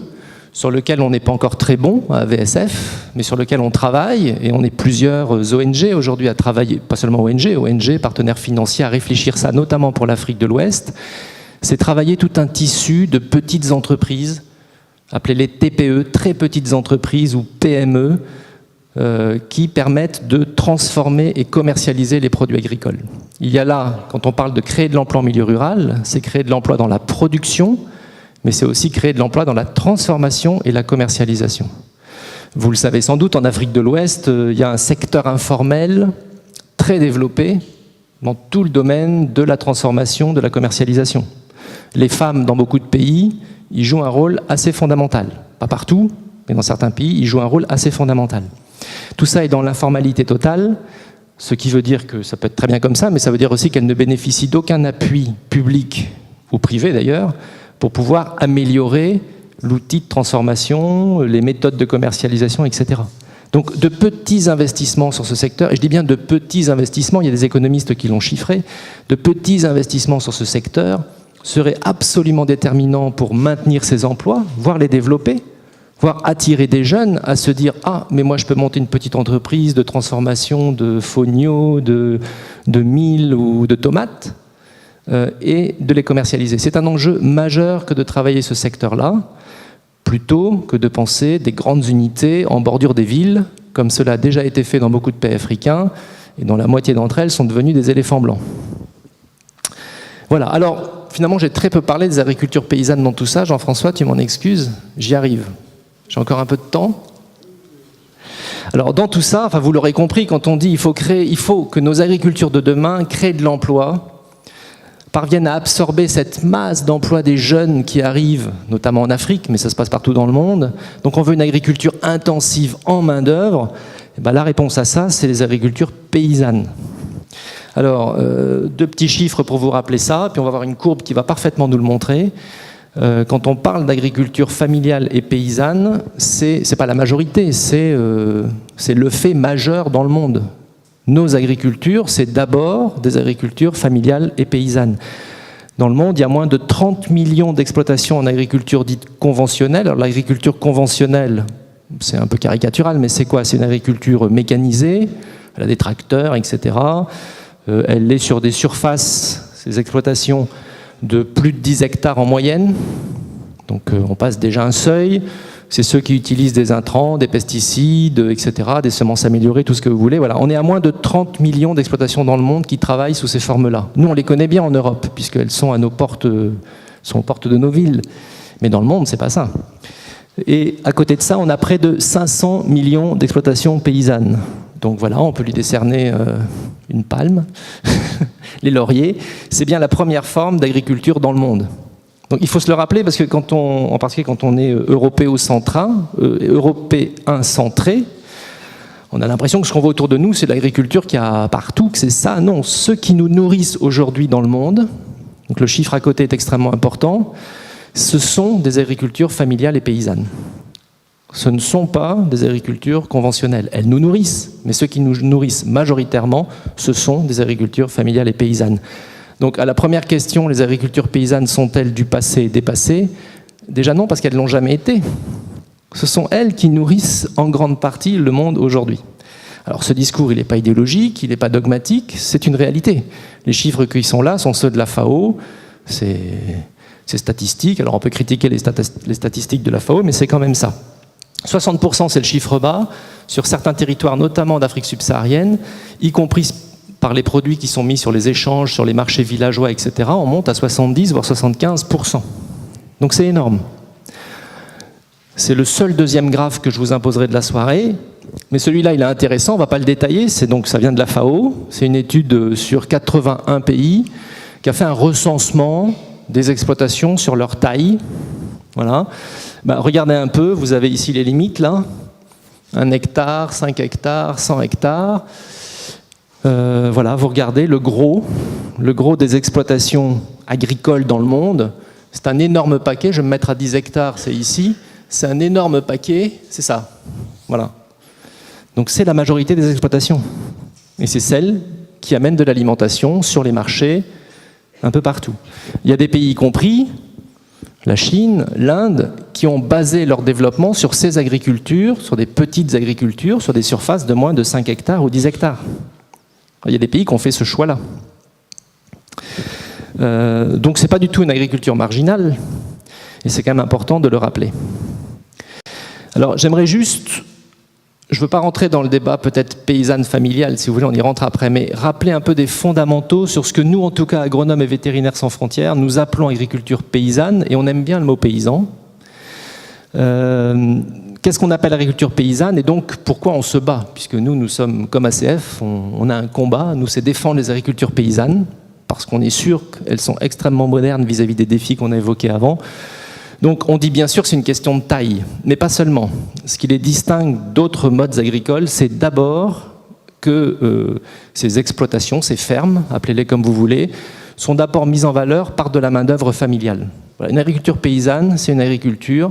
sur lequel on n'est pas encore très bon à VSF, mais sur lequel on travaille, et on est plusieurs ONG aujourd'hui à travailler, pas seulement ONG, partenaires financiers, à réfléchir ça, notamment pour l'Afrique de l'Ouest, c'est travailler tout un tissu de petites entreprises, appelez-les TPE, très petites entreprises ou PME, qui permettent de transformer et commercialiser les produits agricoles. Il y a là, quand on parle de créer de l'emploi en milieu rural, c'est créer de l'emploi dans la production, mais c'est aussi créer de l'emploi dans la transformation et la commercialisation. Vous le savez sans doute, en Afrique de l'Ouest, il y a un secteur informel très développé dans tout le domaine de la transformation, de la commercialisation. Les femmes, dans beaucoup de pays, ils jouent un rôle assez fondamental. Pas partout, mais dans certains pays, ils jouent un rôle assez fondamental. Tout ça est dans l'informalité totale, ce qui veut dire que ça peut être très bien comme ça, mais ça veut dire aussi qu'elle ne bénéficie d'aucun appui public ou privé d'ailleurs, pour pouvoir améliorer l'outil de transformation, les méthodes de commercialisation, etc. Donc de petits investissements sur ce secteur, et je dis bien de petits investissements, il y a des économistes qui l'ont chiffré, de petits investissements sur ce secteur seraient absolument déterminants pour maintenir ces emplois, voire les développer, voire attirer des jeunes à se dire « Ah, mais moi je peux monter une petite entreprise de transformation de fonio, de mil ou de tomates et de les commercialiser ». C'est un enjeu majeur que de travailler ce secteur-là, plutôt que de penser des grandes unités en bordure des villes, comme cela a déjà été fait dans beaucoup de pays africains, et dont la moitié d'entre elles sont devenues des éléphants blancs. Voilà, alors finalement j'ai très peu parlé des agricultures paysannes dans tout ça. Jean-François, tu m'en excuses, j'y arrive. J'ai encore un peu de temps. Alors dans tout ça, enfin, vous l'aurez compris, quand on dit il faut que nos agricultures de demain créent de l'emploi, parviennent à absorber cette masse d'emplois des jeunes qui arrivent, notamment en Afrique, mais ça se passe partout dans le monde. Donc on veut une agriculture intensive en main-d'œuvre. Et ben, la réponse à ça, c'est les agricultures paysannes. Alors, deux petits chiffres pour vous rappeler ça, puis on va avoir une courbe qui va parfaitement nous le montrer. Quand on parle d'agriculture familiale et paysanne, c'est pas la majorité, c'est le fait majeur dans le monde. Nos agricultures, c'est d'abord des agricultures familiales et paysannes. Dans le monde, il y a moins de 30 millions d'exploitations en agriculture dite conventionnelle. Alors l'agriculture conventionnelle, c'est un peu caricatural, mais c'est quoi? C'est une agriculture mécanisée, elle a des tracteurs, etc. Elle est sur des surfaces, ces exploitations, de plus de 10 hectares en moyenne. Donc on passe déjà un seuil. C'est ceux qui utilisent des intrants, des pesticides, etc., des semences améliorées, tout ce que vous voulez. Voilà. On est à moins de 30 millions d'exploitations dans le monde qui travaillent sous ces formes-là. Nous, on les connaît bien en Europe, puisqu'elles sont à nos portes, sont aux portes de nos villes. Mais dans le monde, c'est pas ça. Et à côté de ça, on a près de 500 millions d'exploitations paysannes. Donc voilà, on peut lui décerner une palme. Les lauriers, c'est bien la première forme d'agriculture dans le monde. Donc il faut se le rappeler parce que en particulier quand on est européen centré, on a l'impression que ce qu'on voit autour de nous, c'est l'agriculture qu'il y a partout, que c'est ça. Non, ceux qui nous nourrissent aujourd'hui dans le monde, donc le chiffre à côté est extrêmement important, ce sont des agricultures familiales et paysannes. Ce ne sont pas des agricultures conventionnelles. Elles nous nourrissent, mais ceux qui nous nourrissent majoritairement, ce sont des agricultures familiales et paysannes. Donc à la première question, les agricultures paysannes sont-elles du passé, dépassées? Déjà non, parce qu'elles ne l'ont jamais été. Ce sont elles qui nourrissent en grande partie le monde aujourd'hui. Alors ce discours, il n'est pas idéologique, il n'est pas dogmatique, c'est une réalité. Les chiffres qui sont là sont ceux de la FAO, c'est statistique. Alors on peut critiquer les statistiques de la FAO, mais c'est quand même ça. 60% c'est le chiffre bas, sur certains territoires, notamment d'Afrique subsaharienne, y compris par les produits qui sont mis sur les échanges, sur les marchés villageois, etc., on monte à 70 voire 75%. Donc c'est énorme. C'est le seul deuxième graphe que je vous imposerai de la soirée, mais celui-là il est intéressant, on ne va pas le détailler, donc ça vient de la FAO, c'est une étude sur 81 pays qui a fait un recensement des exploitations sur leur taille. Voilà. Regardez un peu, vous avez ici les limites là, 1 hectare, 5 hectares, 100 hectares. Voilà, vous regardez le gros des exploitations agricoles dans le monde, c'est un énorme paquet, je vais me mettre à 10 hectares, c'est ici, c'est un énorme paquet, c'est ça, voilà. Donc c'est la majorité des exploitations, et c'est celles qui amènent de l'alimentation sur les marchés, un peu partout. Il y a des pays y compris, la Chine, l'Inde, qui ont basé leur développement sur ces agricultures, sur des petites agricultures, sur des surfaces de moins de 5 hectares ou 10 hectares. Il y a des pays qui ont fait ce choix-là. Donc ce n'est pas du tout une agriculture marginale, et c'est quand même important de le rappeler. Alors j'aimerais juste, je ne veux pas rentrer dans le débat peut-être paysanne familiale, si vous voulez, on y rentre après, mais rappeler un peu des fondamentaux sur ce que nous, en tout cas, agronomes et vétérinaires sans frontières, nous appelons agriculture paysanne, et on aime bien le mot paysan. Qu'est-ce qu'on appelle agriculture paysanne et donc pourquoi on se bat? Puisque nous sommes comme ACF, on a un combat, nous c'est défendre les agricultures paysannes, parce qu'on est sûr qu'elles sont extrêmement modernes vis-à-vis des défis qu'on a évoqués avant. Donc on dit bien sûr que c'est une question de taille, mais pas seulement. Ce qui les distingue d'autres modes agricoles, c'est d'abord que ces exploitations, ces fermes, appelez-les comme vous voulez, sont d'abord mises en valeur par de la main-d'œuvre familiale. Voilà, une agriculture paysanne, c'est une agriculture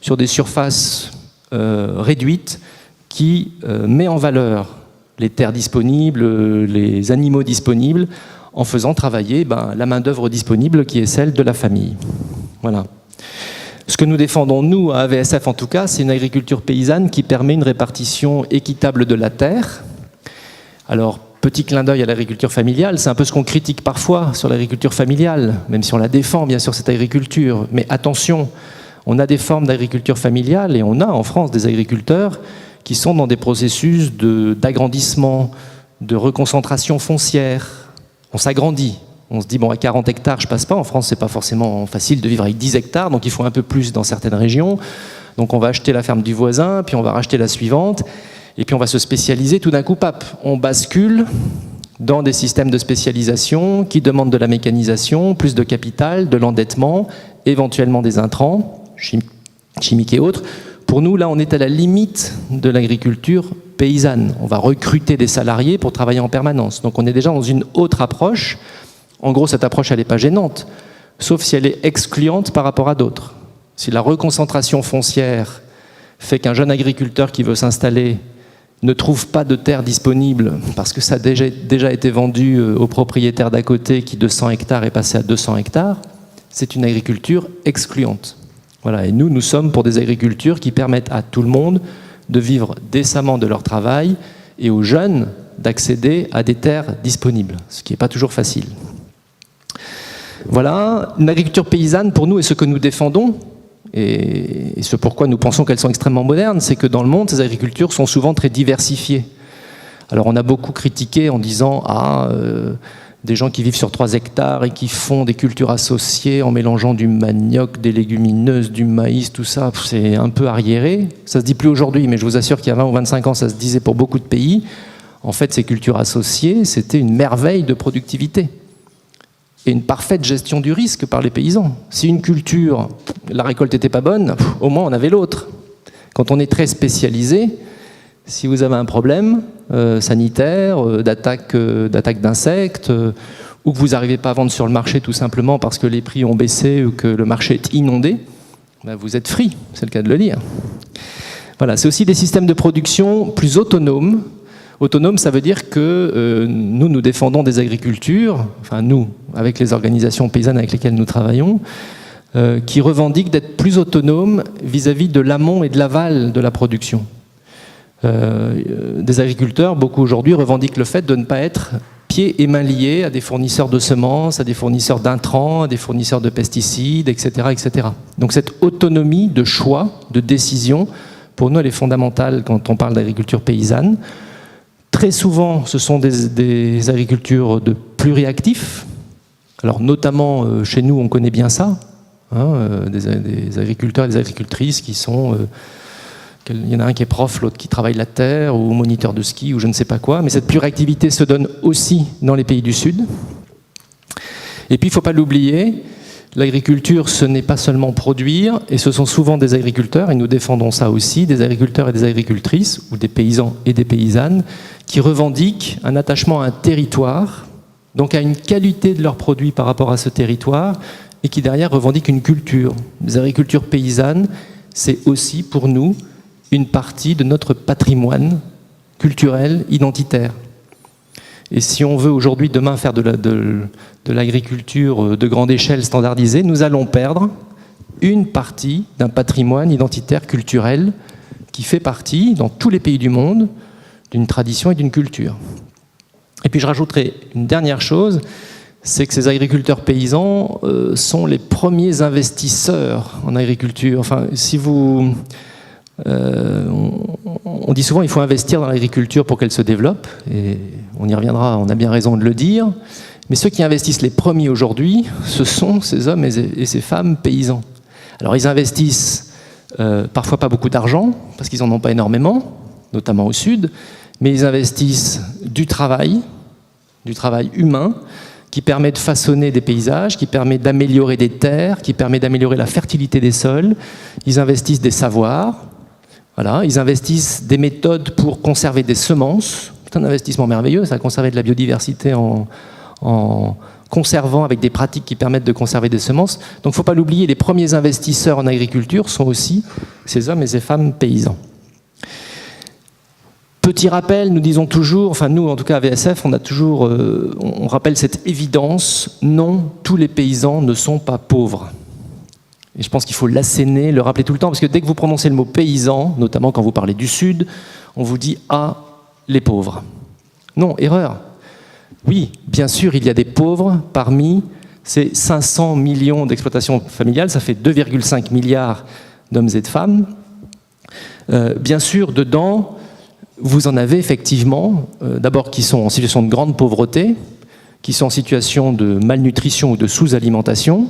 sur des surfaces réduites qui met en valeur les terres disponibles, les animaux disponibles, en faisant travailler la main-d'œuvre disponible qui est celle de la famille. Voilà. Ce que nous défendons, nous, à AVSF en tout cas, c'est une agriculture paysanne qui permet une répartition équitable de la terre. Alors, petit clin d'œil à l'agriculture familiale, c'est un peu ce qu'on critique parfois sur l'agriculture familiale, même si on la défend, bien sûr, cette agriculture. Mais attention, on a des formes d'agriculture familiale et on a en France des agriculteurs qui sont dans des processus d'agrandissement, de reconcentration foncière. On s'agrandit. On se dit, bon, à 40 hectares, je passe pas. En France, c'est pas forcément facile de vivre avec 10 hectares, donc il faut un peu plus dans certaines régions. Donc on va acheter la ferme du voisin, puis on va racheter la suivante, et puis on va se spécialiser. Tout d'un coup, pap, on bascule dans des systèmes de spécialisation qui demandent de la mécanisation, plus de capital, de l'endettement, éventuellement des intrants, chimiques et autres. Pour nous, là, on est à la limite de l'agriculture paysanne. On va recruter des salariés pour travailler en permanence. Donc on est déjà dans une autre approche. En gros, cette approche, elle n'est pas gênante, sauf si elle est excluante par rapport à d'autres. Si la reconcentration foncière fait qu'un jeune agriculteur qui veut s'installer ne trouve pas de terre disponible parce que ça a déjà été vendu au propriétaire d'à côté qui, de 100 hectares, est passé à 200 hectares, c'est une agriculture excluante. Voilà. Et nous sommes pour des agricultures qui permettent à tout le monde de vivre décemment de leur travail et aux jeunes d'accéder à des terres disponibles, ce qui n'est pas toujours facile. Voilà, une agriculture paysanne pour nous est ce que nous défendons et ce pourquoi nous pensons qu'elles sont extrêmement modernes, c'est que dans le monde, ces agricultures sont souvent très diversifiées. Alors on a beaucoup critiqué en disant des gens qui vivent sur 3 hectares et qui font des cultures associées en mélangeant du manioc, des légumineuses, du maïs, tout ça, c'est un peu arriéré. Ça se dit plus aujourd'hui, mais je vous assure qu'il y a 20 ou 25 ans, ça se disait pour beaucoup de pays. En fait, ces cultures associées, c'était une merveille de productivité et une parfaite gestion du risque par les paysans. Si une culture, la récolte n'était pas bonne, au moins on avait l'autre. Quand on est très spécialisé, si vous avez un problème sanitaire, d'attaque d'insectes, ou que vous n'arrivez pas à vendre sur le marché tout simplement parce que les prix ont baissé ou que le marché est inondé, ben vous êtes free, c'est le cas de le dire. Voilà, c'est aussi des systèmes de production plus autonomes. Autonome, ça veut dire que nous défendons des agricultures, enfin nous, avec les organisations paysannes avec lesquelles nous travaillons, qui revendiquent d'être plus autonomes vis-à-vis de l'amont et de l'aval de la production. Des agriculteurs, beaucoup aujourd'hui, revendiquent le fait de ne pas être pieds et mains liés à des fournisseurs de semences, à des fournisseurs d'intrants, à des fournisseurs de pesticides, etc., etc. Donc cette autonomie de choix, de décision, pour nous, elle est fondamentale quand on parle d'agriculture paysanne. Très souvent, ce sont des agricultures de pluriactifs. Alors, notamment, chez nous, on connaît bien ça. Des agriculteurs et des agricultrices qui sont... il y en a un qui est prof, l'autre qui travaille la terre, ou moniteur de ski, ou je ne sais pas quoi. Mais cette pluriactivité se donne aussi dans les pays du Sud. Et puis, il ne faut pas l'oublier, l'agriculture, ce n'est pas seulement produire, et ce sont souvent des agriculteurs, et nous défendons ça aussi, des agriculteurs et des agricultrices, ou des paysans et des paysannes, qui revendiquent un attachement à un territoire, donc à une qualité de leurs produits par rapport à ce territoire, et qui derrière revendiquent une culture. Les agricultures paysannes, c'est aussi pour nous une partie de notre patrimoine culturel, identitaire. Et si on veut aujourd'hui, demain, faire de l'agriculture de grande échelle standardisée, nous allons perdre une partie d'un patrimoine identitaire culturel qui fait partie, dans tous les pays du monde, d'une tradition et d'une culture. Et puis je rajouterai une dernière chose, c'est que ces agriculteurs paysans sont les premiers investisseurs en agriculture. Enfin, si vous... on dit souvent qu'il faut investir dans l'agriculture pour qu'elle se développe, et on y reviendra, on a bien raison de le dire, mais ceux qui investissent les premiers aujourd'hui, ce sont ces hommes et ces femmes paysans. Alors ils investissent parfois pas beaucoup d'argent, parce qu'ils n'en ont pas énormément, notamment au sud, mais ils investissent du travail humain, qui permet de façonner des paysages, qui permet d'améliorer des terres, qui permet d'améliorer la fertilité des sols. Ils investissent des savoirs, voilà. Ils investissent des méthodes pour conserver des semences. C'est un investissement merveilleux, ça, conserver de la biodiversité en conservant avec des pratiques qui permettent de conserver des semences. Donc il ne faut pas l'oublier, les premiers investisseurs en agriculture sont aussi ces hommes et ces femmes paysans. Petit rappel, nous disons toujours, enfin nous en tout cas à VSF, on rappelle cette évidence, non, tous les paysans ne sont pas pauvres. Et je pense qu'il faut l'asséner, le rappeler tout le temps, parce que dès que vous prononcez le mot paysan, notamment quand vous parlez du Sud, on vous dit « Ah, les pauvres ». Non, erreur. Oui, bien sûr, il y a des pauvres parmi ces 500 millions d'exploitations familiales, ça fait 2,5 milliards d'hommes et de femmes. Bien sûr, dedans, vous en avez effectivement, d'abord qui sont en situation de grande pauvreté, qui sont en situation de malnutrition ou de sous-alimentation.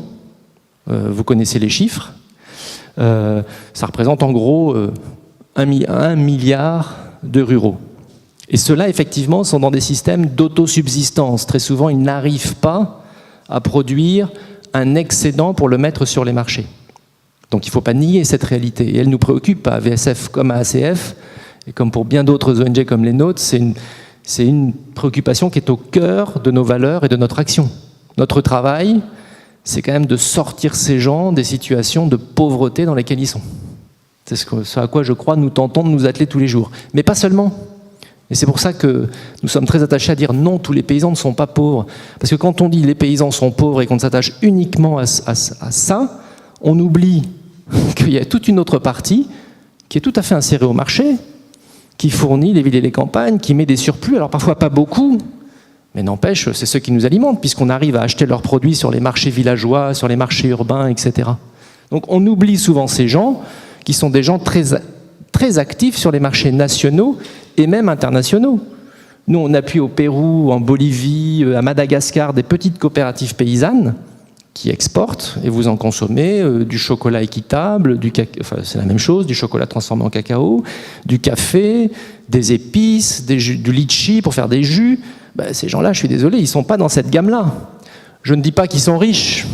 Vous connaissez les chiffres. Ça représente en gros 1 milliard de ruraux. Et ceux-là, effectivement, sont dans des systèmes d'autosubsistance. Très souvent, ils n'arrivent pas à produire un excédent pour le mettre sur les marchés. Donc il ne faut pas nier cette réalité. Et elle nous préoccupe à VSF comme à ACF, et comme pour bien d'autres ONG comme les nôtres, c'est une préoccupation qui est au cœur de nos valeurs et de notre action. Notre travail, c'est quand même de sortir ces gens des situations de pauvreté dans lesquelles ils sont. C'est ce à quoi je crois nous tentons de nous atteler tous les jours. Mais pas seulement. Et c'est pour ça que nous sommes très attachés à dire non, tous les paysans ne sont pas pauvres. Parce que quand on dit les paysans sont pauvres et qu'on s'attache uniquement à ça, on oublie qu'il y a toute une autre partie qui est tout à fait insérée au marché, qui fournit les villes et les campagnes, qui met des surplus, alors parfois pas beaucoup, mais n'empêche, c'est ceux qui nous alimentent, puisqu'on arrive à acheter leurs produits sur les marchés villageois, sur les marchés urbains, etc. Donc on oublie souvent ces gens, qui sont des gens très actifs sur les marchés nationaux et même internationaux. Nous, on appuie au Pérou, en Bolivie, à Madagascar, des petites coopératives paysannes qui exportent, et vous en consommez du chocolat équitable, enfin, c'est la même chose, du chocolat transformé en cacao, du café, des épices, du litchi pour faire des jus. Ben, ces gens-là, je suis désolé, ils ne sont pas dans cette gamme-là. Je ne dis pas qu'ils sont riches,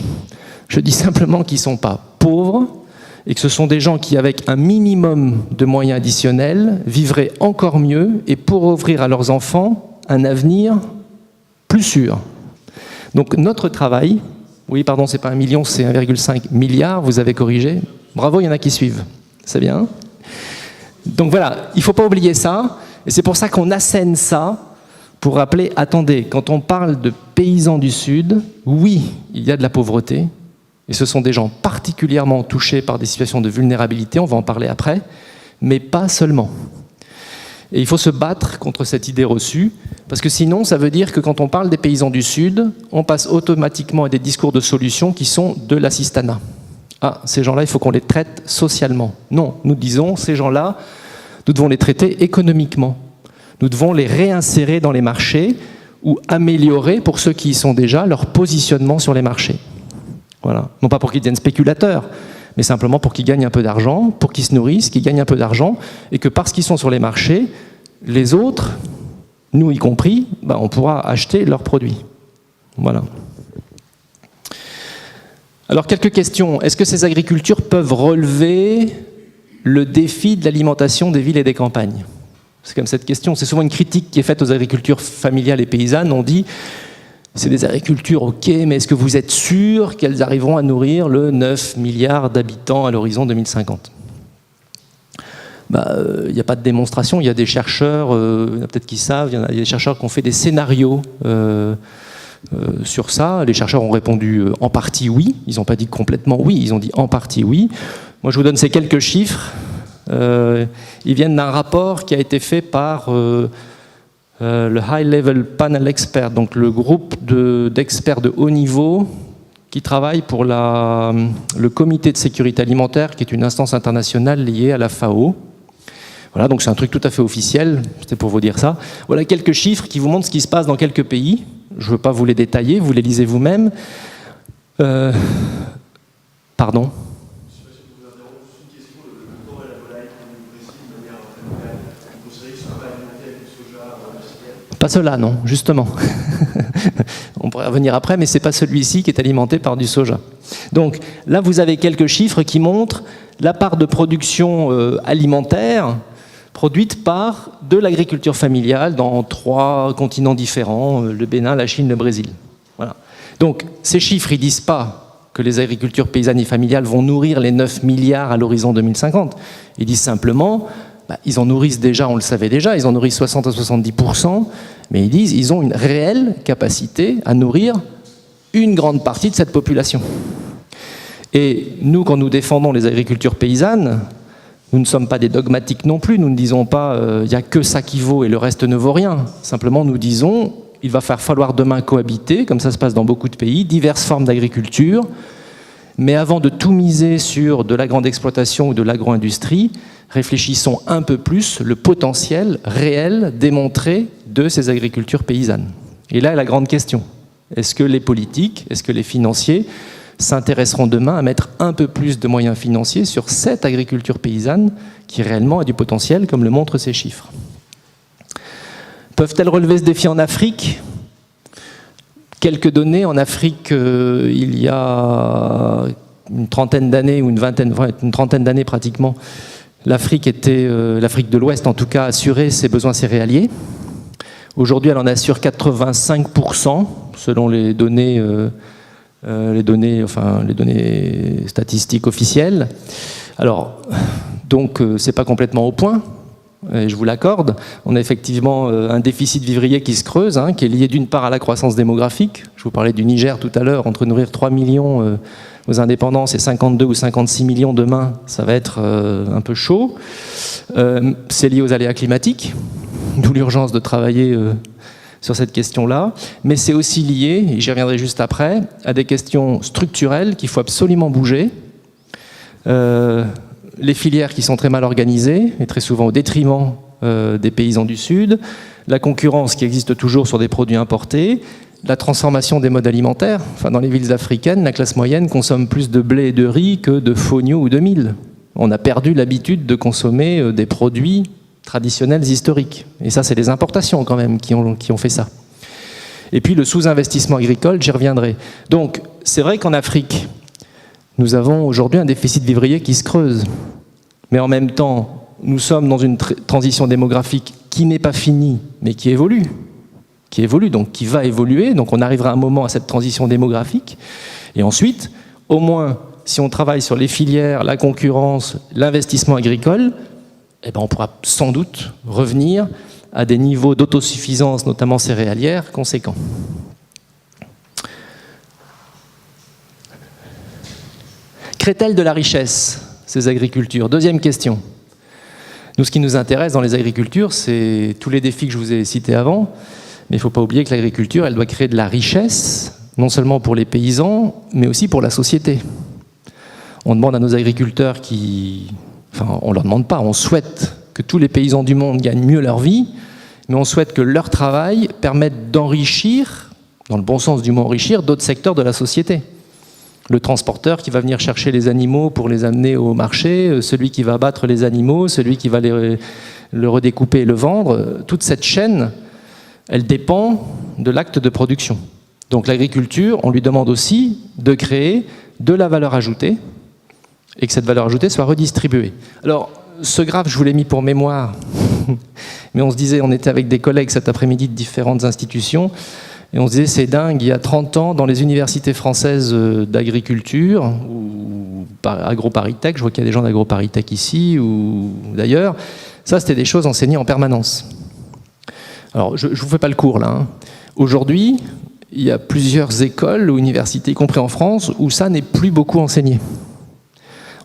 je dis simplement qu'ils ne sont pas pauvres, et que ce sont des gens qui, avec un minimum de moyens additionnels, vivraient encore mieux et pourraient offrir à leurs enfants un avenir plus sûr. Donc notre travail, oui pardon, c'est pas 1 million, c'est 1,5 milliard, vous avez corrigé, bravo, il y en a qui suivent, c'est bien. Donc voilà, il ne faut pas oublier ça, et c'est pour ça qu'on assène ça, pour rappeler, attendez, quand on parle de paysans du Sud, oui, il y a de la pauvreté, et ce sont des gens particulièrement touchés par des situations de vulnérabilité, on va en parler après, mais pas seulement. Et il faut se battre contre cette idée reçue, parce que sinon, ça veut dire que quand on parle des paysans du Sud, on passe automatiquement à des discours de solutions qui sont de l'assistanat. Ah, ces gens-là, il faut qu'on les traite socialement. Non, nous disons, ces gens-là, nous devons les traiter économiquement. Nous devons les réinsérer dans les marchés ou améliorer, pour ceux qui y sont déjà, leur positionnement sur les marchés. Voilà. Non pas pour qu'ils deviennent spéculateurs, mais simplement pour qu'ils gagnent un peu d'argent, pour qu'ils se nourrissent, qu'ils gagnent un peu d'argent, et que parce qu'ils sont sur les marchés, les autres, nous y compris, ben on pourra acheter leurs produits. Voilà. Alors, quelques questions. Est-ce que ces agricultures peuvent relever le défi de l'alimentation des villes et des campagnes? C'est comme cette question. C'est souvent une critique qui est faite aux agricultures familiales et paysannes. On dit, c'est des agricultures, ok, mais est-ce que vous êtes sûr qu'elles arriveront à nourrir le 9 milliards d'habitants à l'horizon 2050 ? Il n'y a pas de démonstration. Il y a des chercheurs, il y en a peut-être qui savent, il y a des chercheurs qui ont fait des scénarios sur ça. Les chercheurs ont répondu en partie oui. Ils n'ont pas dit complètement oui, ils ont dit en partie oui. Moi, je vous donne ces quelques chiffres. Ils viennent d'un rapport qui a été fait par le High Level Panel Expert, donc le groupe d'experts de haut niveau qui travaille pour le Comité de sécurité alimentaire, qui est une instance internationale liée à la FAO. Voilà, donc c'est un truc tout à fait officiel, c'était pour vous dire ça. Voilà quelques chiffres qui vous montrent ce qui se passe dans quelques pays. Je ne veux pas vous les détailler, vous les lisez vous-même. Pardon ? Pas cela, non, justement. On pourrait revenir après, mais ce n'est pas celui-ci qui est alimenté par du soja. Donc là, vous avez quelques chiffres qui montrent la part de production alimentaire produite par de l'agriculture familiale dans 3 continents différents, le Bénin, la Chine, le Brésil. Voilà. Donc ces chiffres, ils ne disent pas que les agricultures paysannes et familiales vont nourrir les 9 milliards à l'horizon 2050. Ils disent simplement... ils en nourrissent déjà, on le savait déjà, ils en nourrissent 60 à 70%, mais ils disent qu'ils ont une réelle capacité à nourrir une grande partie de cette population. Et nous, quand nous défendons les agricultures paysannes, nous ne sommes pas des dogmatiques non plus. Nous ne disons pas il n'y a que ça qui vaut et le reste ne vaut rien. Simplement, nous disons il va falloir demain cohabiter, comme ça se passe dans beaucoup de pays, diverses formes d'agriculture. Mais avant de tout miser sur de la grande exploitation ou de l'agro-industrie, réfléchissons un peu plus le potentiel réel démontré de ces agricultures paysannes. Et là est la grande question. Est-ce que les politiques, est-ce que les financiers s'intéresseront demain à mettre un peu plus de moyens financiers sur cette agriculture paysanne qui réellement a du potentiel, comme le montrent ces chiffres? Peuvent-elles relever ce défi en Afrique? Quelques données. En Afrique, il y a une trentaine d'années, ou une trentaine d'années pratiquement, l'Afrique de l'Ouest en tout cas, assurait ses besoins céréaliers. Aujourd'hui, elle en assure 85%, selon les données statistiques officielles. Alors, donc, c'est pas complètement au point. Et je vous l'accorde, on a effectivement un déficit vivrier qui se creuse, qui est lié d'une part à la croissance démographique. Je vous parlais du Niger tout à l'heure, entre nourrir 3 millions aux indépendances et 52 ou 56 millions demain, ça va être un peu chaud. C'est lié aux aléas climatiques, d'où l'urgence de travailler sur cette question-là. Mais c'est aussi lié, et j'y reviendrai juste après, à des questions structurelles qu'il faut absolument bouger. Les filières qui sont très mal organisées, et très souvent au détriment des paysans du Sud, la concurrence qui existe toujours sur des produits importés, la transformation des modes alimentaires. Enfin, dans les villes africaines, la classe moyenne consomme plus de blé et de riz que de fonio ou de mil. On a perdu l'habitude de consommer des produits traditionnels historiques. Et ça, c'est les importations quand même qui ont fait ça. Et puis le sous-investissement agricole, j'y reviendrai. Donc, c'est vrai qu'en Afrique, nous avons aujourd'hui un déficit vivrier qui se creuse. Mais en même temps, nous sommes dans une transition démographique qui n'est pas finie, mais qui évolue. Donc qui va évoluer. Donc on arrivera à un moment à cette transition démographique. Et ensuite, au moins, si on travaille sur les filières, la concurrence, l'investissement agricole, on pourra sans doute revenir à des niveaux d'autosuffisance, notamment céréalière, conséquents. Créent-elles de la richesse, ces agricultures? Deuxième question. Nous, ce qui nous intéresse dans les agricultures, c'est tous les défis que je vous ai cités avant, mais il ne faut pas oublier que l'agriculture, elle doit créer de la richesse, non seulement pour les paysans, mais aussi pour la société. On demande à nos agriculteurs on ne leur demande pas, on souhaite que tous les paysans du monde gagnent mieux leur vie, mais on souhaite que leur travail permette d'enrichir, dans le bon sens du mot enrichir, d'autres secteurs de la société. Le transporteur qui va venir chercher les animaux pour les amener au marché, celui qui va abattre les animaux, celui qui va le redécouper et le vendre, toute cette chaîne, elle dépend de l'acte de production. Donc l'agriculture, on lui demande aussi de créer de la valeur ajoutée et que cette valeur ajoutée soit redistribuée. Alors, ce graphe, je vous l'ai mis pour mémoire, mais on était avec des collègues cet après-midi de différentes institutions, et on se disait, c'est dingue, il y a 30 ans, dans les universités françaises d'agriculture, ou AgroParisTech, je vois qu'il y a des gens d'AgroParisTech ici, ou d'ailleurs, ça c'était des choses enseignées en permanence. Alors, je ne vous fais pas le cours là. Aujourd'hui, il y a plusieurs écoles ou universités, y compris en France, où ça n'est plus beaucoup enseigné.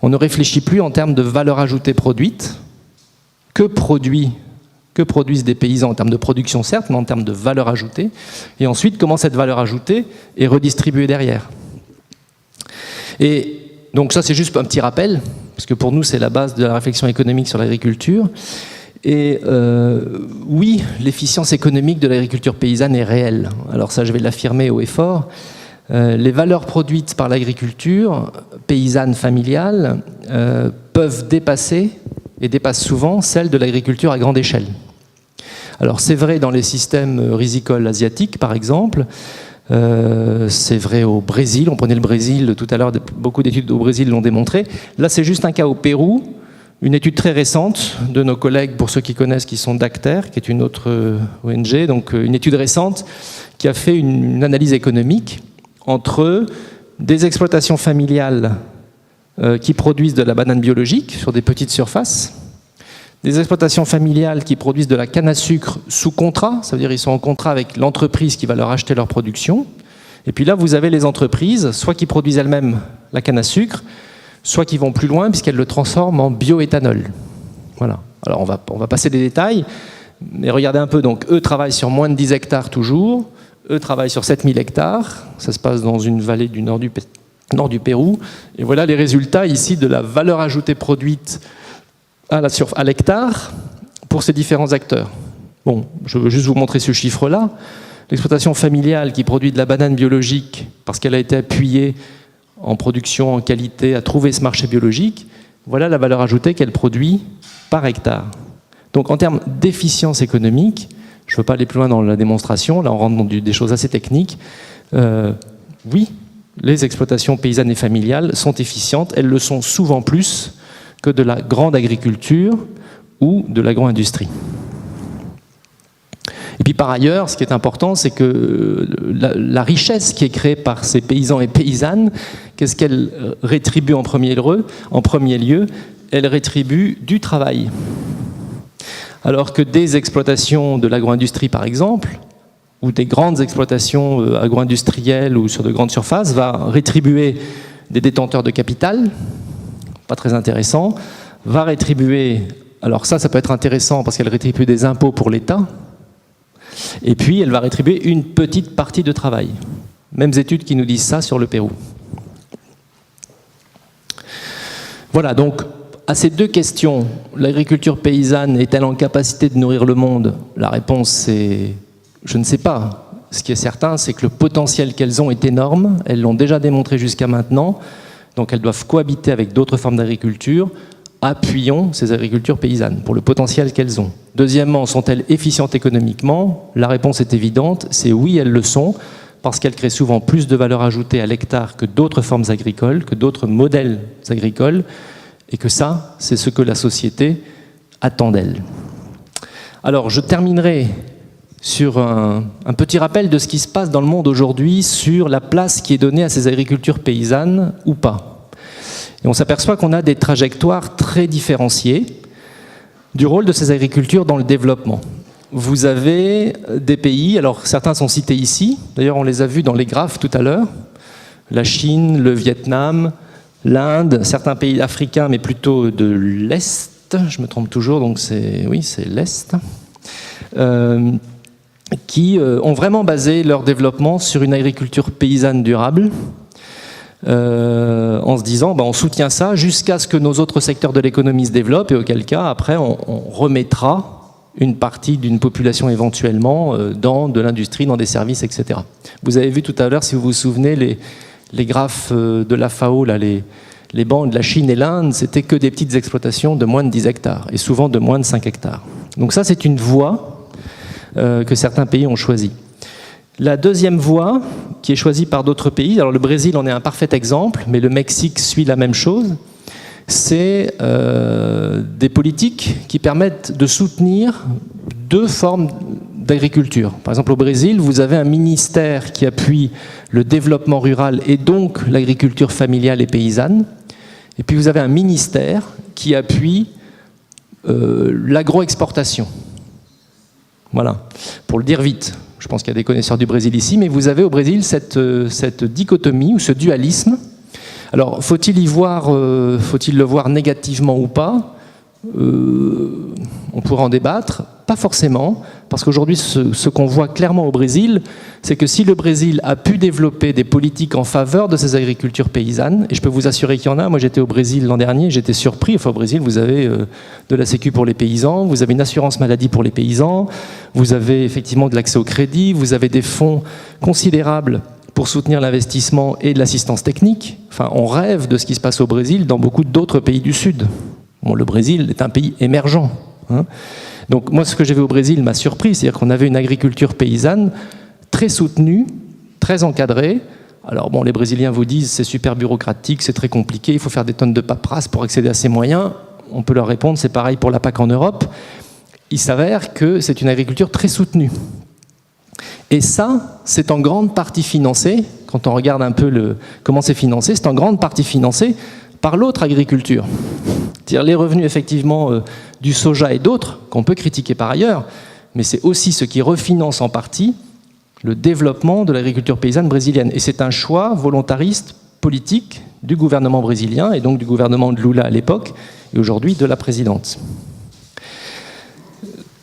On ne réfléchit plus en termes de valeur ajoutée produite, que produisent des paysans en termes de production certes, mais en termes de valeur ajoutée, et ensuite comment cette valeur ajoutée est redistribuée derrière. Et donc ça c'est juste un petit rappel, parce que pour nous c'est la base de la réflexion économique sur l'agriculture. Et oui, l'efficience économique de l'agriculture paysanne est réelle. Alors ça je vais l'affirmer haut et fort. Les valeurs produites par l'agriculture paysanne familiale peuvent dépasser et dépassent souvent celles de l'agriculture à grande échelle. Alors c'est vrai dans les systèmes rizicoles asiatiques par exemple, c'est vrai au Brésil, on prenait le Brésil tout à l'heure, beaucoup d'études au Brésil l'ont démontré. Là c'est juste un cas au Pérou, une étude très récente de nos collègues, pour ceux qui connaissent, qui sont d'Acter, qui est une autre ONG, donc une étude récente qui a fait une analyse économique entre des exploitations familiales qui produisent de la banane biologique sur des petites surfaces, des exploitations familiales qui produisent de la canne à sucre sous contrat, ça veut dire qu'ils sont en contrat avec l'entreprise qui va leur acheter leur production, et puis là vous avez les entreprises, soit qui produisent elles-mêmes la canne à sucre, soit qui vont plus loin puisqu'elles le transforment en bioéthanol. Voilà. Alors on va passer les détails, mais regardez un peu, donc eux travaillent sur moins de 10 hectares toujours, eux travaillent sur 7000 hectares, ça se passe dans une vallée du nord du Pérou, et voilà les résultats ici de la valeur ajoutée produite à l'hectare pour ces différents acteurs. Bon, je veux juste vous montrer ce chiffre-là. L'exploitation familiale qui produit de la banane biologique parce qu'elle a été appuyée en production, en qualité, à trouver ce marché biologique, voilà la valeur ajoutée qu'elle produit par hectare. Donc en termes d'efficience économique, je ne veux pas aller plus loin dans la démonstration, là on rentre dans des choses assez techniques, oui, les exploitations paysannes et familiales sont efficientes, elles le sont souvent plus que de la grande agriculture ou de l'agro-industrie. Et puis par ailleurs, ce qui est important, c'est que la richesse qui est créée par ces paysans et paysannes, qu'est-ce qu'elle rétribue en premier lieu? Elle rétribue du travail. Alors que des exploitations de l'agro-industrie, par exemple, ou des grandes exploitations agro-industrielles ou sur de grandes surfaces, va rétribuer des détenteurs de capital, pas très intéressant, va rétribuer, alors ça peut être intéressant parce qu'elle rétribue des impôts pour l'État, et puis elle va rétribuer une petite partie de travail. Mêmes études qui nous disent ça sur le Pérou. Voilà, donc à ces deux questions, l'agriculture paysanne est-elle en capacité de nourrir le monde? La réponse c'est je ne sais pas. Ce qui est certain, c'est que le potentiel qu'elles ont est énorme, elles l'ont déjà démontré jusqu'à maintenant, donc elles doivent cohabiter avec d'autres formes d'agriculture. Appuyons ces agricultures paysannes pour le potentiel qu'elles ont. Deuxièmement, sont-elles efficientes économiquement? La réponse est évidente, c'est oui, elles le sont, parce qu'elles créent souvent plus de valeur ajoutée à l'hectare que d'autres formes agricoles, que d'autres modèles agricoles, et que ça, c'est ce que la société attend d'elles. Alors, je terminerai sur un petit rappel de ce qui se passe dans le monde aujourd'hui, sur la place qui est donnée à ces agricultures paysannes ou pas. Et on s'aperçoit qu'on a des trajectoires très différenciées du rôle de ces agricultures dans le développement. Vous avez des pays, alors certains sont cités ici, d'ailleurs on les a vus dans les graphes tout à l'heure, la Chine, le Vietnam, l'Inde, certains pays africains mais plutôt de l'Est, je me trompe toujours, donc c'est l'Est, qui ont vraiment basé leur développement sur une agriculture paysanne durable, en se disant on soutient ça jusqu'à ce que nos autres secteurs de l'économie se développent, et auquel cas après on remettra une partie d'une population éventuellement dans de l'industrie, dans des services, etc. Vous avez vu tout à l'heure, si vous vous souvenez, les graphes de la FAO, là, les bancs de la Chine et l'Inde, c'était que des petites exploitations de moins de 10 hectares, et souvent de moins de 5 hectares. Donc ça, c'est une voie que certains pays ont choisie. La deuxième voie, qui est choisie par d'autres pays, alors le Brésil en est un parfait exemple, mais le Mexique suit la même chose, c'est des politiques qui permettent de soutenir deux formes d'agriculture. Par exemple, au Brésil, vous avez un ministère qui appuie le développement rural et donc l'agriculture familiale et paysanne, et puis vous avez un ministère qui appuie l'agro-exportation. Voilà, pour le dire vite. Je pense qu'il y a des connaisseurs du Brésil ici, mais vous avez au Brésil cette dichotomie ou ce dualisme. Alors, faut-il le voir négativement ou pas? On pourra en débattre. Pas forcément, parce qu'aujourd'hui, ce qu'on voit clairement au Brésil, c'est que si le Brésil a pu développer des politiques en faveur de ces agricultures paysannes, et je peux vous assurer qu'il y en a, moi j'étais au Brésil l'an dernier, j'étais surpris, au Brésil vous avez de la sécu pour les paysans, vous avez une assurance maladie pour les paysans, vous avez effectivement de l'accès au crédit, vous avez des fonds considérables pour soutenir l'investissement et de l'assistance technique. Enfin, on rêve de ce qui se passe au Brésil dans beaucoup d'autres pays du Sud. Bon, le Brésil est un pays émergent, hein. Donc moi, ce que j'ai vu au Brésil m'a surpris, c'est-à-dire qu'on avait une agriculture paysanne très soutenue, très encadrée. Alors bon, les Brésiliens vous disent c'est super bureaucratique, c'est très compliqué, il faut faire des tonnes de paperasse pour accéder à ces moyens. On peut leur répondre, c'est pareil pour la PAC en Europe. Il s'avère que c'est une agriculture très soutenue. Et ça, c'est en grande partie financé, quand on regarde un peu comment c'est financé, c'est en grande partie financé par l'autre agriculture. C'est-à-dire les revenus effectivement du soja et d'autres, qu'on peut critiquer par ailleurs, mais c'est aussi ce qui refinance en partie le développement de l'agriculture paysanne brésilienne. Et c'est un choix volontariste, politique, du gouvernement brésilien et donc du gouvernement de Lula à l'époque et aujourd'hui de la présidente.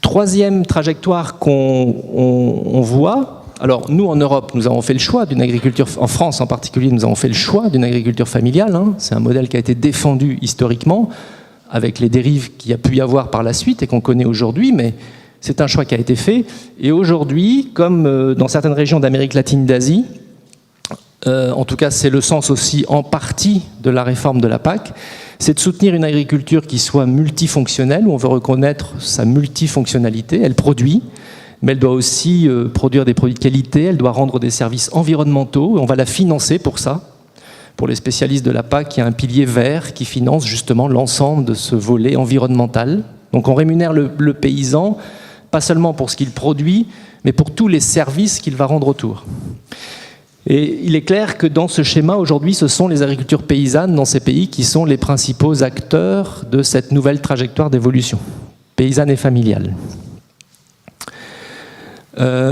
Troisième trajectoire qu'on voit, alors nous en Europe, nous avons fait le choix d'une agriculture, en France en particulier, nous avons fait le choix d'une agriculture familiale, hein. C'est un modèle qui a été défendu historiquement, avec les dérives qu'il y a pu y avoir par la suite et qu'on connaît aujourd'hui, mais c'est un choix qui a été fait. Et aujourd'hui, comme dans certaines régions d'Amérique latine, d'Asie, en tout cas c'est le sens aussi en partie de la réforme de la PAC, c'est de soutenir une agriculture qui soit multifonctionnelle, où on veut reconnaître sa multifonctionnalité. Elle produit, mais elle doit aussi produire des produits de qualité, elle doit rendre des services environnementaux, et on va la financer pour ça. Pour les spécialistes de la PAC, il y a un pilier vert qui finance justement l'ensemble de ce volet environnemental. Donc on rémunère le paysan, pas seulement pour ce qu'il produit, mais pour tous les services qu'il va rendre autour. Et il est clair que dans ce schéma, aujourd'hui, ce sont les agricultures paysannes dans ces pays qui sont les principaux acteurs de cette nouvelle trajectoire d'évolution, paysanne et familiale.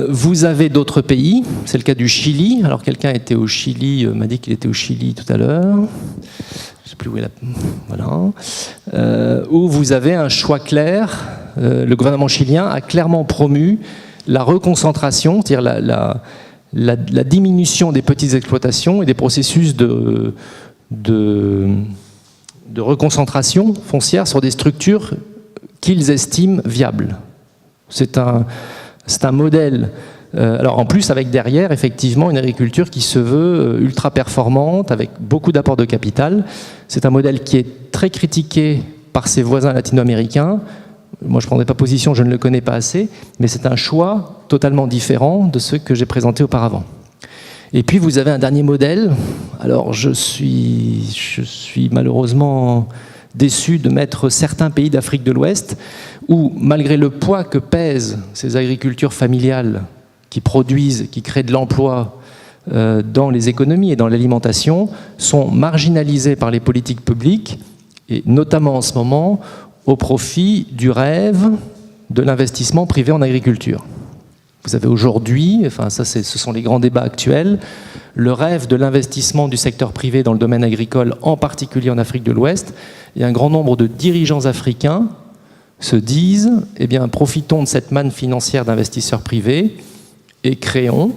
Vous avez d'autres pays, c'est le cas du Chili. Alors quelqu'un était au Chili, m'a dit qu'il était au Chili tout à l'heure. Je ne sais plus où est la... Voilà. Où vous avez un choix clair. Le gouvernement chilien a clairement promu la reconcentration, c'est-à-dire la diminution des petites exploitations et des processus de reconcentration foncière sur des structures qu'ils estiment viables. C'est un modèle, alors en plus avec derrière effectivement une agriculture qui se veut ultra performante, avec beaucoup d'apports de capital. C'est un modèle qui est très critiqué par ses voisins latino-américains. Moi je ne prendrai pas position, je ne le connais pas assez, mais c'est un choix totalement différent de ceux que j'ai présentés auparavant. Et puis vous avez un dernier modèle. Alors je suis malheureusement déçu de mettre certains pays d'Afrique de l'Ouest où, malgré le poids que pèsent ces agricultures familiales qui produisent, qui créent de l'emploi dans les économies et dans l'alimentation, sont marginalisées par les politiques publiques, et notamment en ce moment, au profit du rêve de l'investissement privé en agriculture. Vous avez aujourd'hui, enfin ça ce sont les grands débats actuels, le rêve de l'investissement du secteur privé dans le domaine agricole, en particulier en Afrique de l'Ouest. Et un grand nombre de dirigeants africains se disent, eh bien, profitons de cette manne financière d'investisseurs privés et créons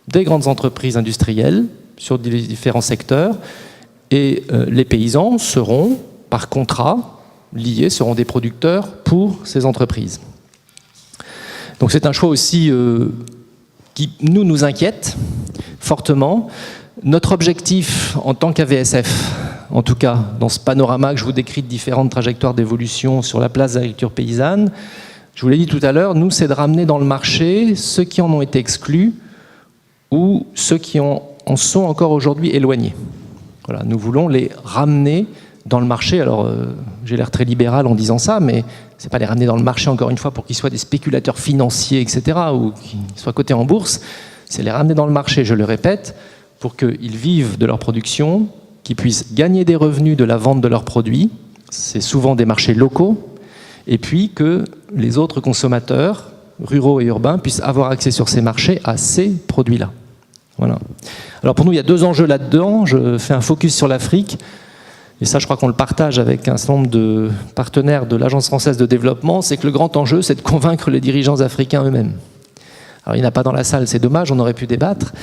des grandes entreprises industrielles sur différents secteurs. Et les paysans seront, par contrat, liés, seront des producteurs pour ces entreprises. Donc c'est un choix aussi qui nous inquiète fortement. Notre objectif en tant qu'AVSF, en tout cas dans ce panorama que je vous décris de différentes trajectoires d'évolution sur la place de l'agriculture paysanne, je vous l'ai dit tout à l'heure, nous c'est de ramener dans le marché ceux qui en ont été exclus ou ceux qui en sont encore aujourd'hui éloignés. Voilà, nous voulons les ramener dans le marché. Alors j'ai l'air très libéral en disant ça, mais c'est pas les ramener dans le marché encore une fois pour qu'ils soient des spéculateurs financiers, etc., ou qu'ils soient cotés en bourse. C'est les ramener dans le marché, je le répète, pour qu'ils vivent de leur production, qu'ils puissent gagner des revenus de la vente de leurs produits, c'est souvent des marchés locaux, et puis que les autres consommateurs, ruraux et urbains, puissent avoir accès sur ces marchés à ces produits-là. Voilà. Alors pour nous, il y a deux enjeux là-dedans. Je fais un focus sur l'Afrique, et ça je crois qu'on le partage avec un certain nombre de partenaires de l'Agence française de développement, c'est que le grand enjeu, c'est de convaincre les dirigeants africains eux-mêmes. Alors il n'y en a pas dans la salle, c'est dommage, on aurait pu débattre,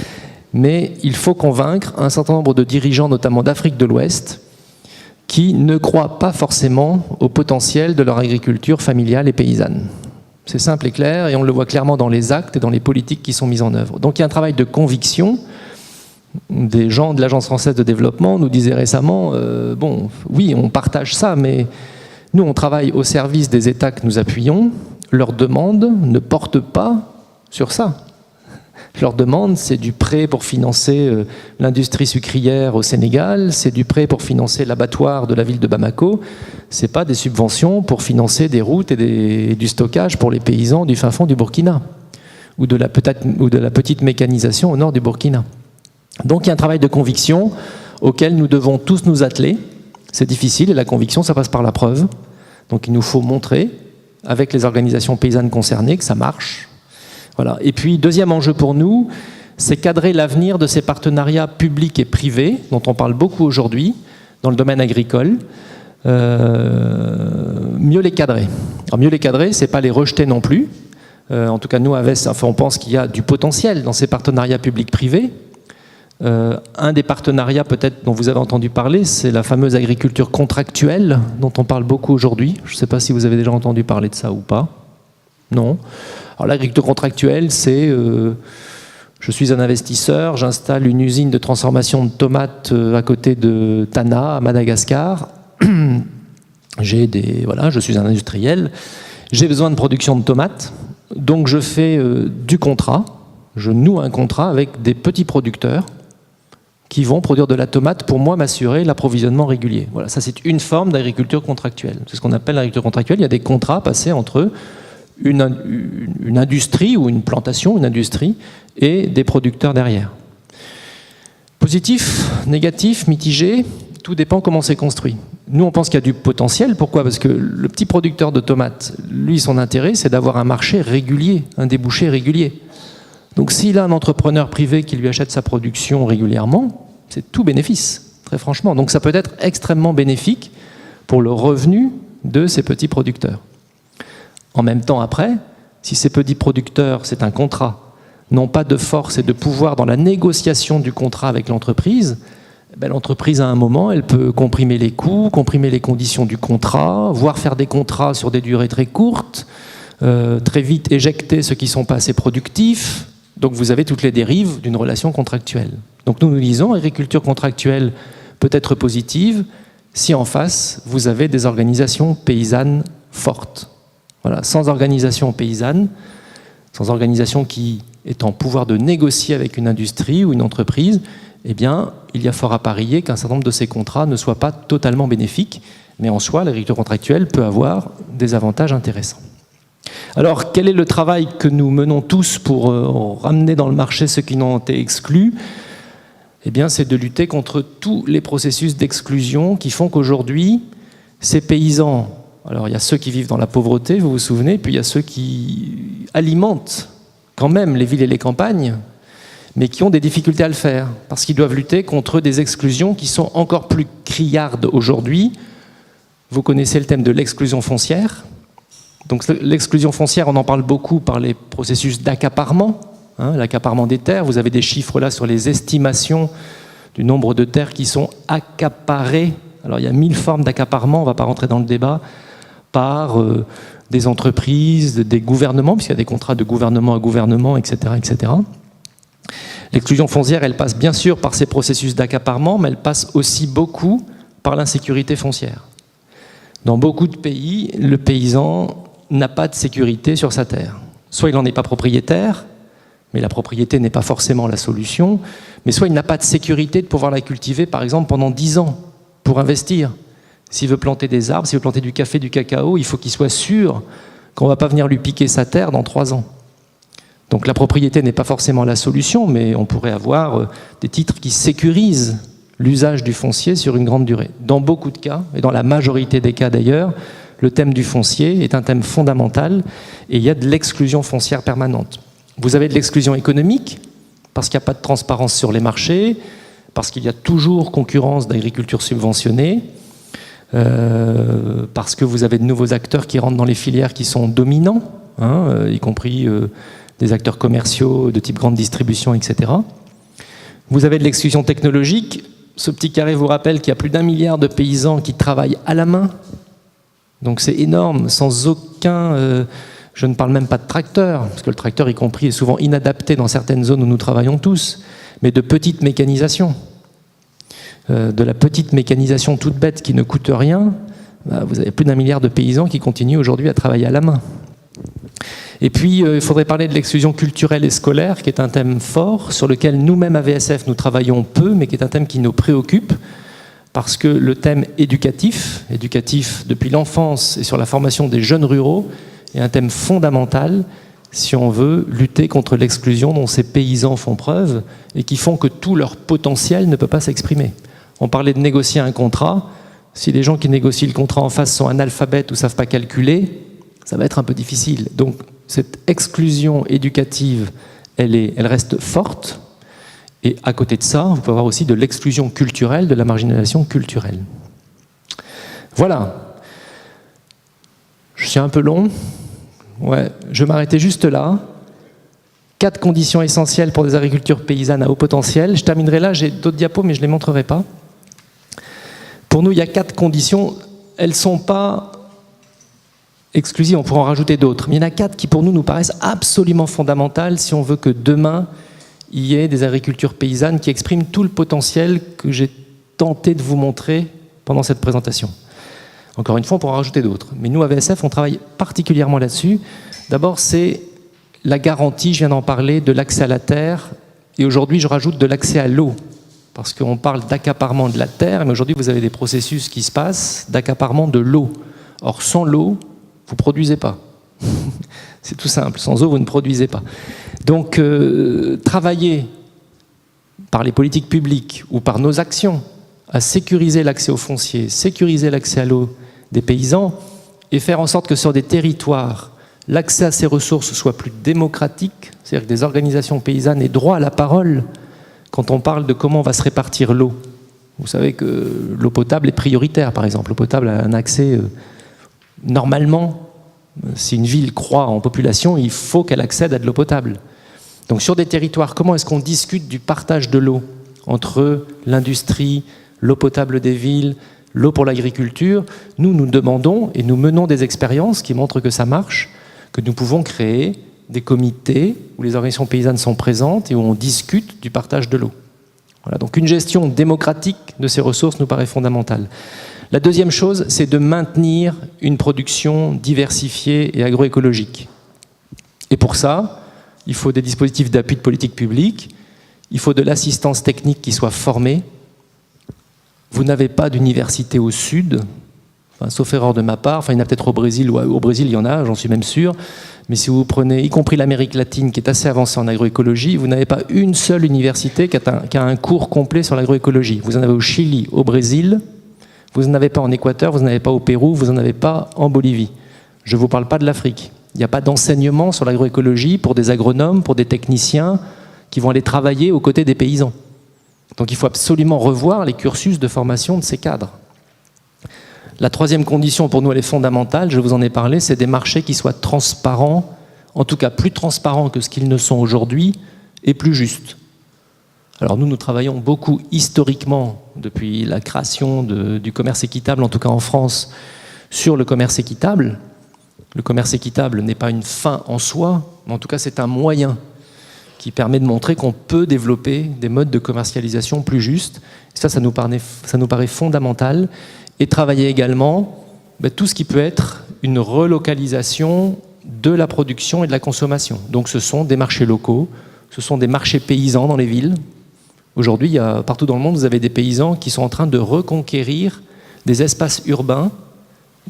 mais il faut convaincre un certain nombre de dirigeants, notamment d'Afrique de l'Ouest, qui ne croient pas forcément au potentiel de leur agriculture familiale et paysanne. C'est simple et clair, et on le voit clairement dans les actes et dans les politiques qui sont mises en œuvre. Donc il y a un travail de conviction. Des gens de l'Agence française de développement nous disaient récemment bon, oui, on partage ça, mais nous, on travaille au service des États que nous appuyons. Leurs demandes ne portent pas sur ça. Leur demande, c'est du prêt pour financer l'industrie sucrière au Sénégal, c'est du prêt pour financer l'abattoir de la ville de Bamako, c'est pas des subventions pour financer des routes et du stockage pour les paysans du fin fond du Burkina, ou de la petite mécanisation au nord du Burkina. Donc il y a un travail de conviction auquel nous devons tous nous atteler. C'est difficile, et la conviction, ça passe par la preuve. Donc il nous faut montrer, avec les organisations paysannes concernées, que ça marche. Voilà. Et puis, deuxième enjeu pour nous, c'est cadrer l'avenir de ces partenariats publics et privés, dont on parle beaucoup aujourd'hui, dans le domaine agricole, mieux les cadrer. Alors mieux les cadrer, c'est pas les rejeter non plus. En tout cas, nous, à VES, on pense qu'il y a du potentiel dans ces partenariats publics-privés. Un des partenariats peut-être dont vous avez entendu parler, c'est la fameuse agriculture contractuelle dont on parle beaucoup aujourd'hui. Je ne sais pas si vous avez déjà entendu parler de ça ou pas. Non. Alors l'agriculture contractuelle, c'est je suis un investisseur, j'installe une usine de transformation de tomates à côté de Tana, à Madagascar. Je suis un industriel, j'ai besoin de production de tomates, donc je fais du contrat, je noue un contrat avec des petits producteurs qui vont produire de la tomate pour moi m'assurer l'approvisionnement régulier. Voilà, ça c'est une forme d'agriculture contractuelle. C'est ce qu'on appelle l'agriculture contractuelle. Il y a des contrats passés entre une industrie ou une plantation, une industrie, et des producteurs derrière. Positif, négatif, mitigé, tout dépend comment c'est construit. Nous, on pense qu'il y a du potentiel. Pourquoi? Parce que le petit producteur de tomates, lui, son intérêt, c'est d'avoir un marché régulier, un débouché régulier. Donc s'il a un entrepreneur privé qui lui achète sa production régulièrement, c'est tout bénéfice, très franchement. Donc ça peut être extrêmement bénéfique pour le revenu de ces petits producteurs. En même temps, après, si ces petits producteurs, c'est un contrat, n'ont pas de force et de pouvoir dans la négociation du contrat avec l'entreprise, l'entreprise, à un moment, elle peut comprimer les coûts, comprimer les conditions du contrat, voire faire des contrats sur des durées très courtes, très vite éjecter ceux qui ne sont pas assez productifs. Donc vous avez toutes les dérives d'une relation contractuelle. Donc nous disons, agriculture contractuelle peut être positive si en face, vous avez des organisations paysannes fortes. Voilà, sans organisation paysanne, sans organisation qui est en pouvoir de négocier avec une industrie ou une entreprise, eh bien, il y a fort à parier qu'un certain nombre de ces contrats ne soient pas totalement bénéfiques, mais en soi, l'agriculture contractuelle peut avoir des avantages intéressants. Alors, quel est le travail que nous menons tous pour ramener dans le marché ceux qui n'ont été exclus? Eh bien, c'est de lutter contre tous les processus d'exclusion qui font qu'aujourd'hui, ces paysans, alors il y a ceux qui vivent dans la pauvreté, vous vous souvenez, puis il y a ceux qui alimentent quand même les villes et les campagnes, mais qui ont des difficultés à le faire, parce qu'ils doivent lutter contre des exclusions qui sont encore plus criardes aujourd'hui. Vous connaissez le thème de l'exclusion foncière. Donc l'exclusion foncière, on en parle beaucoup par les processus d'accaparement, l'accaparement des terres. Vous avez des chiffres là sur les estimations du nombre de terres qui sont accaparées. Alors il y a 1000 formes d'accaparement, on ne va pas rentrer dans le débat, par des entreprises, des gouvernements, puisqu'il y a des contrats de gouvernement à gouvernement, etc. etc. L'exclusion foncière, elle passe bien sûr par ces processus d'accaparement, mais elle passe aussi beaucoup par l'insécurité foncière. Dans beaucoup de pays, le paysan n'a pas de sécurité sur sa terre. Soit il n'en est pas propriétaire, mais la propriété n'est pas forcément la solution, mais soit il n'a pas de sécurité de pouvoir la cultiver, par exemple, pendant 10 ans, pour investir. S'il veut planter des arbres, s'il veut planter du café, du cacao, il faut qu'il soit sûr qu'on ne va pas venir lui piquer sa terre dans 3 ans. Donc la propriété n'est pas forcément la solution, mais on pourrait avoir des titres qui sécurisent l'usage du foncier sur une grande durée. Dans beaucoup de cas, et dans la majorité des cas d'ailleurs, le thème du foncier est un thème fondamental et il y a de l'exclusion foncière permanente. Vous avez de l'exclusion économique, parce qu'il n'y a pas de transparence sur les marchés, parce qu'il y a toujours concurrence d'agriculture subventionnée, parce que vous avez de nouveaux acteurs qui rentrent dans les filières qui sont dominants, y compris des acteurs commerciaux de type grande distribution, etc. Vous avez de l'exclusion technologique. Ce petit carré vous rappelle qu'il y a plus d'1 milliard de paysans qui travaillent à la main. Donc c'est énorme, sans aucun... je ne parle même pas de tracteur, parce que le tracteur, y compris, est souvent inadapté dans certaines zones où nous travaillons tous, mais de petite mécanisation. De la petite mécanisation toute bête qui ne coûte rien, vous avez plus d'1 milliard de paysans qui continuent aujourd'hui à travailler à la main. Et puis, il faudrait parler de l'exclusion culturelle et scolaire, qui est un thème fort, sur lequel nous-mêmes à VSF, nous travaillons peu, mais qui est un thème qui nous préoccupe, parce que le thème éducatif depuis l'enfance et sur la formation des jeunes ruraux, est un thème fondamental si on veut lutter contre l'exclusion dont ces paysans font preuve et qui font que tout leur potentiel ne peut pas s'exprimer. On parlait de négocier un contrat. Si les gens qui négocient le contrat en face sont analphabètes ou ne savent pas calculer, ça va être un peu difficile. Donc cette exclusion éducative, elle reste forte Et à côté de ça, vous pouvez avoir aussi de l'exclusion culturelle, de la marginalisation culturelle. Voilà. Je suis un peu long. Ouais, je vais m'arrêter juste là. 4 conditions essentielles pour des agricultures paysannes à haut potentiel. Je terminerai là, j'ai d'autres diapos, mais je ne les montrerai pas. Pour nous, il y a 4 conditions. Elles ne sont pas exclusives, on pourra en rajouter d'autres. Mais il y en a 4 qui, pour nous, nous paraissent absolument fondamentales si on veut que demain, il y ait des agricultures paysannes qui expriment tout le potentiel que j'ai tenté de vous montrer pendant cette présentation. Encore une fois, on pourra en rajouter d'autres. Mais nous, à VSF, on travaille particulièrement là-dessus. D'abord, c'est la garantie, je viens d'en parler, de l'accès à la terre. Et aujourd'hui, je rajoute de l'accès à l'eau. Parce qu'on parle d'accaparement de la terre, mais aujourd'hui, vous avez des processus qui se passent d'accaparement de l'eau. Or, sans l'eau, vous ne produisez pas. C'est tout simple. Sans eau, vous ne produisez pas. Donc, travailler par les politiques publiques ou par nos actions à sécuriser l'accès au foncier, sécuriser l'accès à l'eau des paysans et faire en sorte que sur des territoires, l'accès à ces ressources soit plus démocratique, c'est-à-dire que des organisations paysannes aient droit à la parole quand on parle de comment on va se répartir l'eau. Vous savez que l'eau potable est prioritaire, par exemple. L'eau potable a un accès, normalement, si une ville croît en population, il faut qu'elle accède à de l'eau potable. Donc sur des territoires, comment est-ce qu'on discute du partage de l'eau entre l'industrie, l'eau potable des villes, l'eau pour l'agriculture? Nous demandons et nous menons des expériences qui montrent que ça marche, que nous pouvons créer des comités où les organisations paysannes sont présentes et où on discute du partage de l'eau. Voilà, donc une gestion démocratique de ces ressources nous paraît fondamentale. La deuxième chose, c'est de maintenir une production diversifiée et agroécologique. Et pour ça, il faut des dispositifs d'appui de politique publique, il faut de l'assistance technique qui soit formée. Vous n'avez pas d'université au sud, enfin, sauf erreur de ma part, enfin, il y en a peut-être au Brésil, ou au Brésil il y en a, j'en suis même sûr, mais si vous prenez, y compris l'Amérique latine qui est assez avancée en agroécologie, vous n'avez pas une seule université qui a un cours complet sur l'agroécologie. Vous en avez au Chili, au Brésil, vous n'en avez pas en Équateur, vous n'en avez pas au Pérou, vous n'en avez pas en Bolivie. Je ne vous parle pas de l'Afrique. Il n'y a pas d'enseignement sur l'agroécologie pour des agronomes, pour des techniciens qui vont aller travailler aux côtés des paysans. Donc il faut absolument revoir les cursus de formation de ces cadres. La troisième condition, pour nous, elle est fondamentale, je vous en ai parlé, c'est des marchés qui soient transparents, en tout cas plus transparents que ce qu'ils ne sont aujourd'hui, et plus justes. Alors nous travaillons beaucoup historiquement, depuis la création du commerce équitable, en tout cas en France, sur le commerce équitable. Le commerce équitable n'est pas une fin en soi, mais en tout cas c'est un moyen qui permet de montrer qu'on peut développer des modes de commercialisation plus justes. Ça nous paraît fondamental. Et travailler également tout ce qui peut être une relocalisation de la production et de la consommation. Donc ce sont des marchés locaux, ce sont des marchés paysans dans les villes. Aujourd'hui, partout dans le monde, vous avez des paysans qui sont en train de reconquérir des espaces urbains,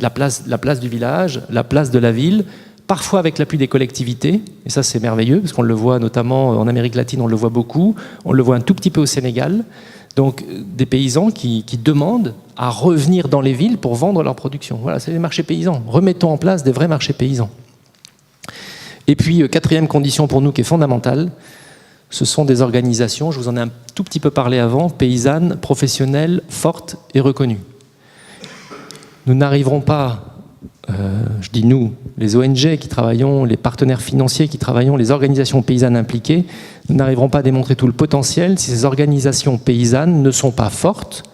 la place du village, la place de la ville, parfois avec l'appui des collectivités, et ça c'est merveilleux, parce qu'on le voit notamment en Amérique latine, on le voit beaucoup, on le voit un tout petit peu au Sénégal, donc des paysans qui demandent à revenir dans les villes pour vendre leur production. Voilà, c'est les marchés paysans. Remettons en place des vrais marchés paysans. Et puis, quatrième condition pour nous qui est fondamentale, ce sont des organisations, je vous en ai un tout petit peu parlé avant, paysannes, professionnelles, fortes et reconnues. Nous n'arriverons pas, je dis nous, les ONG qui travaillons, les partenaires financiers qui travaillons, les organisations paysannes impliquées, nous n'arriverons pas à démontrer tout le potentiel si ces organisations paysannes ne sont pas fortes,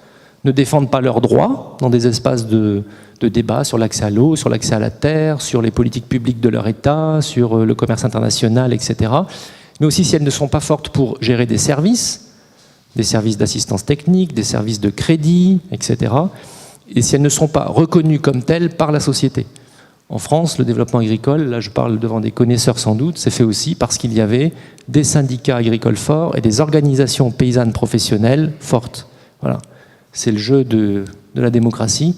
ne défendent pas leurs droits dans des espaces de débat sur l'accès à l'eau, sur l'accès à la terre, sur les politiques publiques de leur État, sur le commerce international, etc. Mais aussi si elles ne sont pas fortes pour gérer des services d'assistance technique, des services de crédit, etc. Et si elles ne sont pas reconnues comme telles par la société. En France, le développement agricole, là je parle devant des connaisseurs sans doute, c'est fait aussi parce qu'il y avait des syndicats agricoles forts et des organisations paysannes professionnelles fortes. Voilà. C'est le jeu de la démocratie.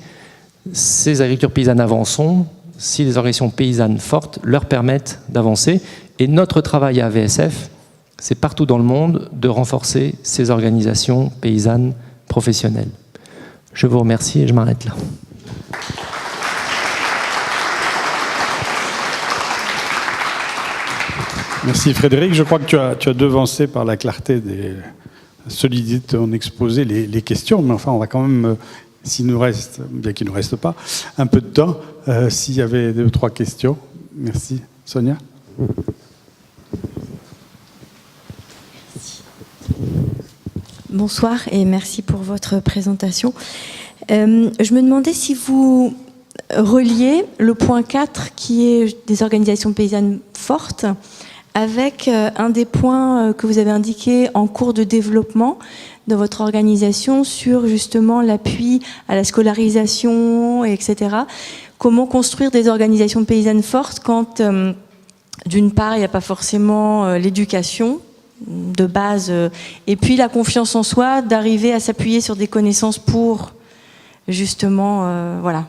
Ces agricultures paysannes avanceront si les organisations paysannes fortes leur permettent d'avancer. Et notre travail à AVSF, c'est partout dans le monde de renforcer ces organisations paysannes professionnelles. Je vous remercie et je m'arrête là. Merci Frédéric. Je crois que tu as devancé par la clarté solidité de ton exposé, les questions, mais enfin, on va quand même, s'il nous reste, bien qu'il ne nous reste pas, un peu de temps, s'il y avait 2 ou 3 questions. Merci. Sonia ? Bonsoir et merci pour votre présentation. Je me demandais si vous reliez le point 4 qui est des organisations paysannes fortes avec un des points que vous avez indiqué en cours de développement dans votre organisation sur justement l'appui à la scolarisation, etc. Comment construire des organisations paysannes fortes quand, d'une part, il n'y a pas forcément l'éducation de base, et puis la confiance en soi, d'arriver à s'appuyer sur des connaissances pour justement voilà,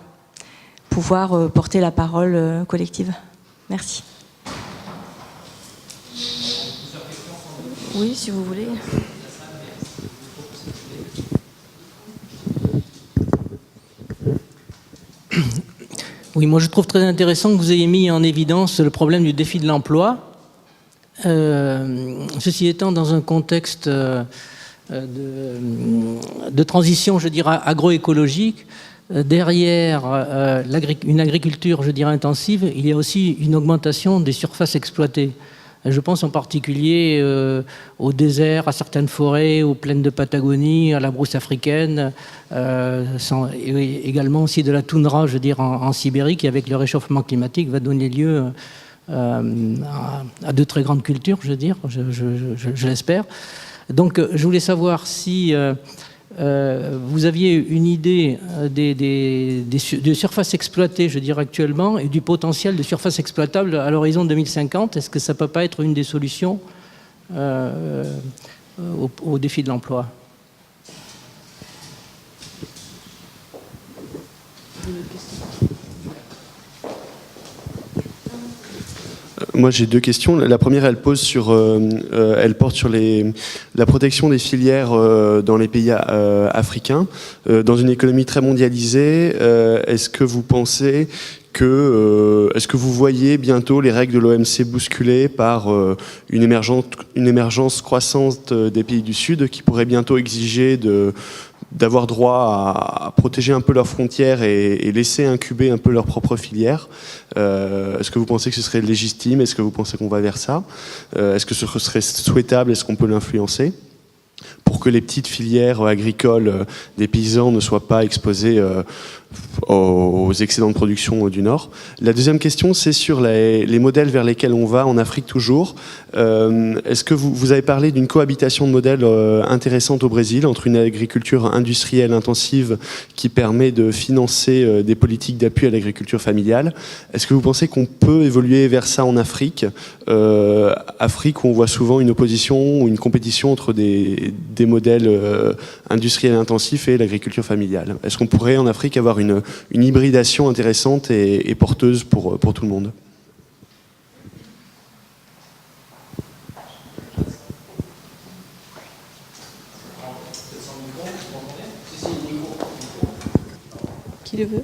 pouvoir porter la parole collective. Merci. Oui, si vous voulez. Oui, moi je trouve très intéressant que vous ayez mis en évidence le problème du défi de l'emploi. Ceci étant, dans un contexte de transition, je dirais, agroécologique, derrière une agriculture, je dirais, intensive, il y a aussi une augmentation des surfaces exploitées. Je pense en particulier au désert, à certaines forêts, aux plaines de Patagonie, à la brousse africaine, et également aussi de la toundra, je veux dire, en Sibérie, qui avec le réchauffement climatique va donner lieu à de très grandes cultures, je veux dire, je l'espère. Donc je voulais savoir si vous aviez une idée des surfaces exploitées, je dirais actuellement, et du potentiel de surfaces exploitables à l'horizon 2050. Est-ce que ça ne peut pas être une des solutions au défi de l'emploi ? Moi, j'ai 2 questions. La première, elle porte sur la protection des filières dans les pays africains. Dans une économie très mondialisée, est-ce que vous pensez est-ce que vous voyez bientôt les règles de l'OMC bousculées par une émergence croissante des pays du Sud qui pourrait bientôt exiger d'avoir droit à protéger un peu leurs frontières et laisser incuber un peu leurs propres filières? Est-ce que vous pensez que ce serait légitime? Est-ce que vous pensez qu'on va vers ça? Est-ce que ce serait souhaitable? Est-ce qu'on peut l'influencer pour que les petites filières agricoles des paysans ne soient pas exposées aux excédents de production du Nord? La deuxième question, c'est sur les modèles vers lesquels on va en Afrique toujours. Est-ce que vous avez parlé d'une cohabitation de modèles intéressante au Brésil entre une agriculture industrielle intensive qui permet de financer des politiques d'appui à l'agriculture familiale? Est-ce que vous pensez qu'on peut évoluer vers ça en Afrique? Afrique où on voit souvent une opposition ou une compétition entre des modèles industriels intensifs et l'agriculture familiale. Est-ce qu'on pourrait en Afrique avoir une hybridation intéressante et porteuse pour tout le monde? Qui le veut?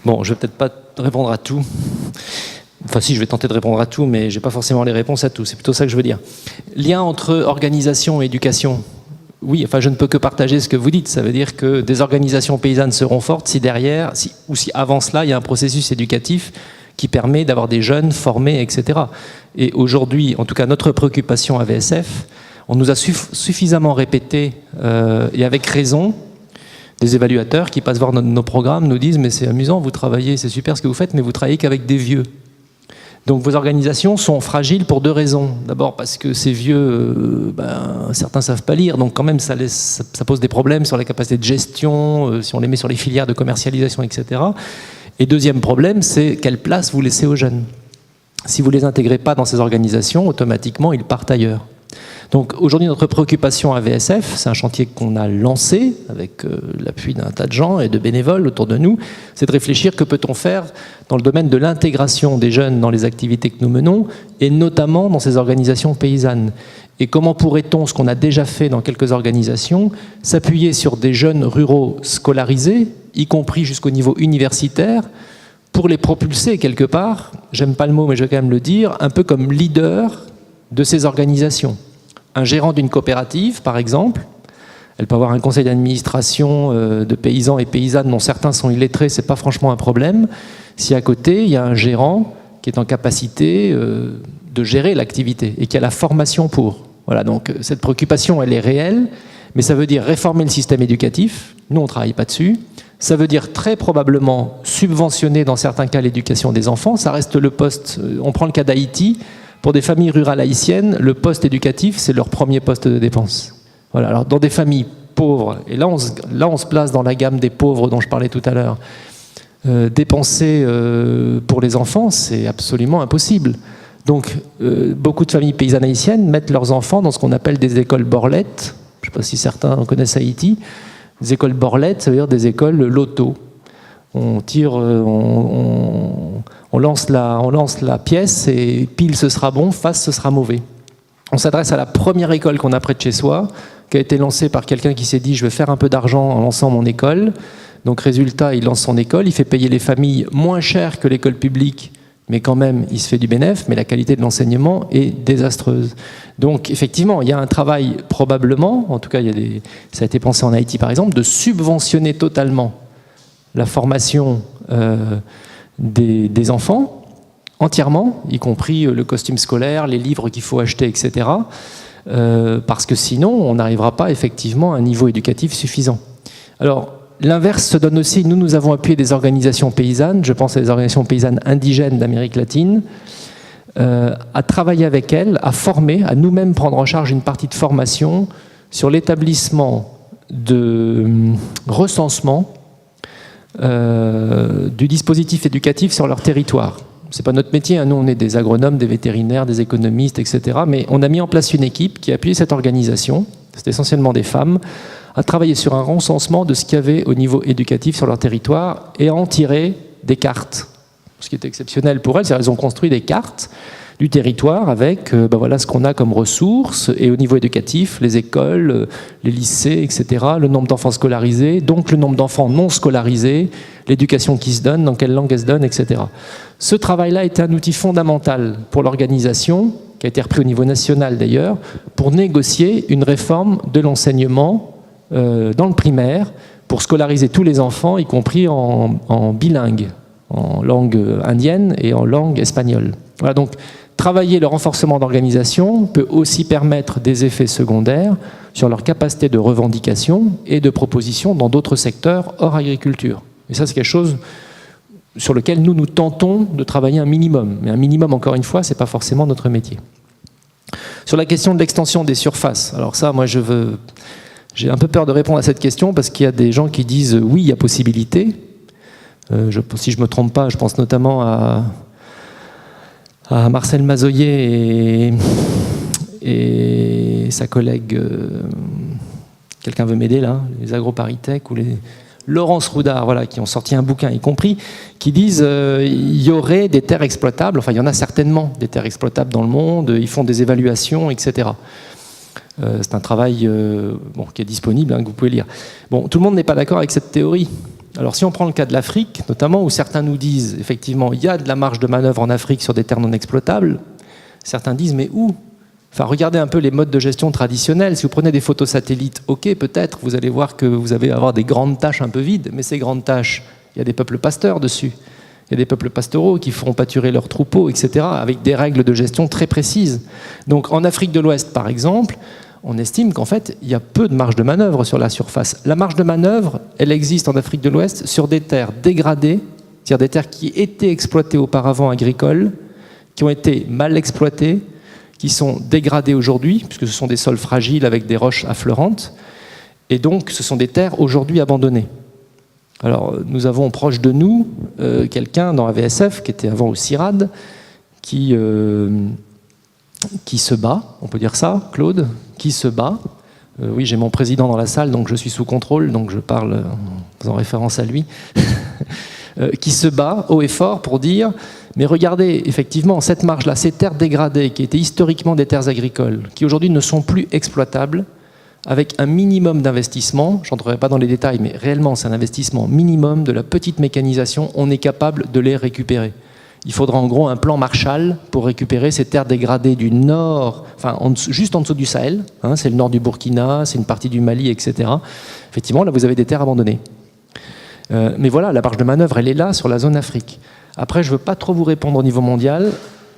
Bon, je vais peut-être pas répondre à tout. Enfin si, je vais tenter de répondre à tout, mais j'ai pas forcément les réponses à tout. C'est plutôt ça que je veux dire. Lien entre organisation et éducation. Oui, enfin je ne peux que partager ce que vous dites. Ça veut dire que des organisations paysannes seront fortes si derrière, si avant cela, il y a un processus éducatif qui permet d'avoir des jeunes formés, etc. Et aujourd'hui, en tout cas notre préoccupation à VSF, on nous a suffisamment répété, et avec raison, des évaluateurs qui passent voir nos programmes nous disent « mais c'est amusant, vous travaillez, c'est super ce que vous faites, mais vous travaillez qu'avec des vieux ». Donc vos organisations sont fragiles pour 2 raisons. D'abord parce que ces vieux, certains ne savent pas lire, donc quand même ça pose des problèmes sur la capacité de gestion, si on les met sur les filières de commercialisation, etc. Et deuxième problème, c'est quelle place vous laissez aux jeunes. Si vous ne les intégrez pas dans ces organisations, automatiquement ils partent ailleurs. Donc aujourd'hui notre préoccupation à VSF, c'est un chantier qu'on a lancé avec l'appui d'un tas de gens et de bénévoles autour de nous, c'est de réfléchir que peut-on faire dans le domaine de l'intégration des jeunes dans les activités que nous menons et notamment dans ces organisations paysannes. Et comment pourrait-on, ce qu'on a déjà fait dans quelques organisations, s'appuyer sur des jeunes ruraux scolarisés, y compris jusqu'au niveau universitaire, pour les propulser quelque part, j'aime pas le mot mais je vais quand même le dire, un peu comme leader de ces organisations. Un gérant d'une coopérative, par exemple, elle peut avoir un conseil d'administration de paysans et paysannes dont certains sont illettrés, c'est pas franchement un problème. Si à côté, il y a un gérant qui est en capacité de gérer l'activité et qui a la formation pour. Voilà, donc cette préoccupation, elle est réelle, mais ça veut dire réformer le système éducatif. Nous, on ne travaille pas dessus. Ça veut dire très probablement subventionner dans certains cas l'éducation des enfants. Ça reste le poste, on prend le cas d'Haïti, pour des familles rurales haïtiennes, le poste éducatif, c'est leur premier poste de dépense. Voilà, alors dans des familles pauvres, et là on se place dans la gamme des pauvres dont je parlais tout à l'heure, dépenser pour les enfants, c'est absolument impossible. Donc beaucoup de familles paysannes haïtiennes mettent leurs enfants dans ce qu'on appelle des écoles borlettes. Je ne sais pas si certains connaissent Haïti. Des écoles borlettes, ça veut dire des écoles loto. On tire, on lance la pièce et pile ce sera bon, face ce sera mauvais. On s'adresse à la première école qu'on a près de chez soi, qui a été lancée par quelqu'un qui s'est dit je vais faire un peu d'argent en lançant mon école. Donc résultat, il lance son école, il fait payer les familles moins cher que l'école publique, mais quand même il se fait du bénéfice, mais la qualité de l'enseignement est désastreuse. Donc effectivement, il y a un travail probablement, en tout cas ça a été pensé en Haïti par exemple, de subventionner totalement la formation des enfants, entièrement, y compris le costume scolaire, les livres qu'il faut acheter, etc. Parce que sinon, on n'arrivera pas effectivement à un niveau éducatif suffisant. Alors, l'inverse se donne aussi. Nous avons appuyé des organisations paysannes, je pense à des organisations paysannes indigènes d'Amérique latine, à travailler avec elles, à former, à nous-mêmes prendre en charge une partie de formation sur l'établissement de recensement du dispositif éducatif sur leur territoire. C'est pas notre métier, hein. Nous on est des agronomes, des vétérinaires, des économistes, etc. Mais on a mis en place une équipe qui a appuyé cette organisation, c'est essentiellement des femmes, à travailler sur un recensement de ce qu'il y avait au niveau éducatif sur leur territoire et à en tirer des cartes. Ce qui est exceptionnel pour elles, c'est qu'elles ont construit des cartes du territoire avec voilà ce qu'on a comme ressources, et au niveau éducatif, les écoles, les lycées, etc., le nombre d'enfants scolarisés, donc le nombre d'enfants non scolarisés, l'éducation qui se donne, dans quelle langue elle se donne, etc. Ce travail-là était un outil fondamental pour l'organisation, qui a été repris au niveau national d'ailleurs, pour négocier une réforme de l'enseignement dans le primaire, pour scolariser tous les enfants, y compris en bilingue, en langue indienne et en langue espagnole. Voilà, donc travailler le renforcement d'organisation peut aussi permettre des effets secondaires sur leur capacité de revendication et de proposition dans d'autres secteurs hors agriculture. Et ça, c'est quelque chose sur lequel nous tentons de travailler un minimum. Mais un minimum, encore une fois, ce n'est pas forcément notre métier. Sur la question de l'extension des surfaces, alors ça, moi, j'ai un peu peur de répondre à cette question parce qu'il y a des gens qui disent oui, il y a possibilité. Si je ne me trompe pas, je pense notamment à Marcel Mazoyer et sa collègue, quelqu'un veut m'aider là, les AgroParisTech ou les Laurence Roudard, voilà, qui ont sorti un bouquin y compris, qui disent il y aurait des terres exploitables, enfin il y en a certainement des terres exploitables dans le monde, ils font des évaluations, etc. C'est un travail qui est disponible, que vous pouvez lire. Bon, tout le monde n'est pas d'accord avec cette théorie. Alors si on prend le cas de l'Afrique, notamment, où certains nous disent, effectivement, il y a de la marge de manœuvre en Afrique sur des terres non exploitables, certains disent, mais où ? Enfin, regardez un peu les modes de gestion traditionnels. Si vous prenez des photos satellites, ok, peut-être, vous allez voir que vous allez avoir des grandes tâches un peu vides, mais ces grandes tâches, il y a des peuples pasteurs dessus. Il y a des peuples pastoraux qui feront pâturer leurs troupeaux, etc., avec des règles de gestion très précises. Donc en Afrique de l'Ouest, par exemple, on estime qu'en fait, il y a peu de marge de manœuvre sur la surface. La marge de manœuvre, elle existe en Afrique de l'Ouest sur des terres dégradées, c'est-à-dire des terres qui étaient exploitées auparavant agricoles, qui ont été mal exploitées, qui sont dégradées aujourd'hui, puisque ce sont des sols fragiles avec des roches affleurantes, et donc ce sont des terres aujourd'hui abandonnées. Alors, nous avons proche de nous quelqu'un dans la VSF, qui était avant au CIRAD, qui se bat, on peut dire ça, Claude, qui se bat. Oui, j'ai mon président dans la salle, donc je suis sous contrôle, donc je parle en faisant référence à lui, qui se bat haut et fort pour dire, mais regardez, effectivement, cette marge-là, ces terres dégradées, qui étaient historiquement des terres agricoles, qui aujourd'hui ne sont plus exploitables, avec un minimum d'investissement, je n'entrerai pas dans les détails, mais réellement c'est un investissement minimum de la petite mécanisation, on est capable de les récupérer. Il faudra en gros un plan Marshall pour récupérer ces terres dégradées du nord, enfin juste en dessous du Sahel, hein, c'est le nord du Burkina, c'est une partie du Mali, etc. Effectivement, là vous avez des terres abandonnées. Mais voilà, la marge de manœuvre, elle est là sur la zone Afrique. Après, je ne veux pas trop vous répondre au niveau mondial,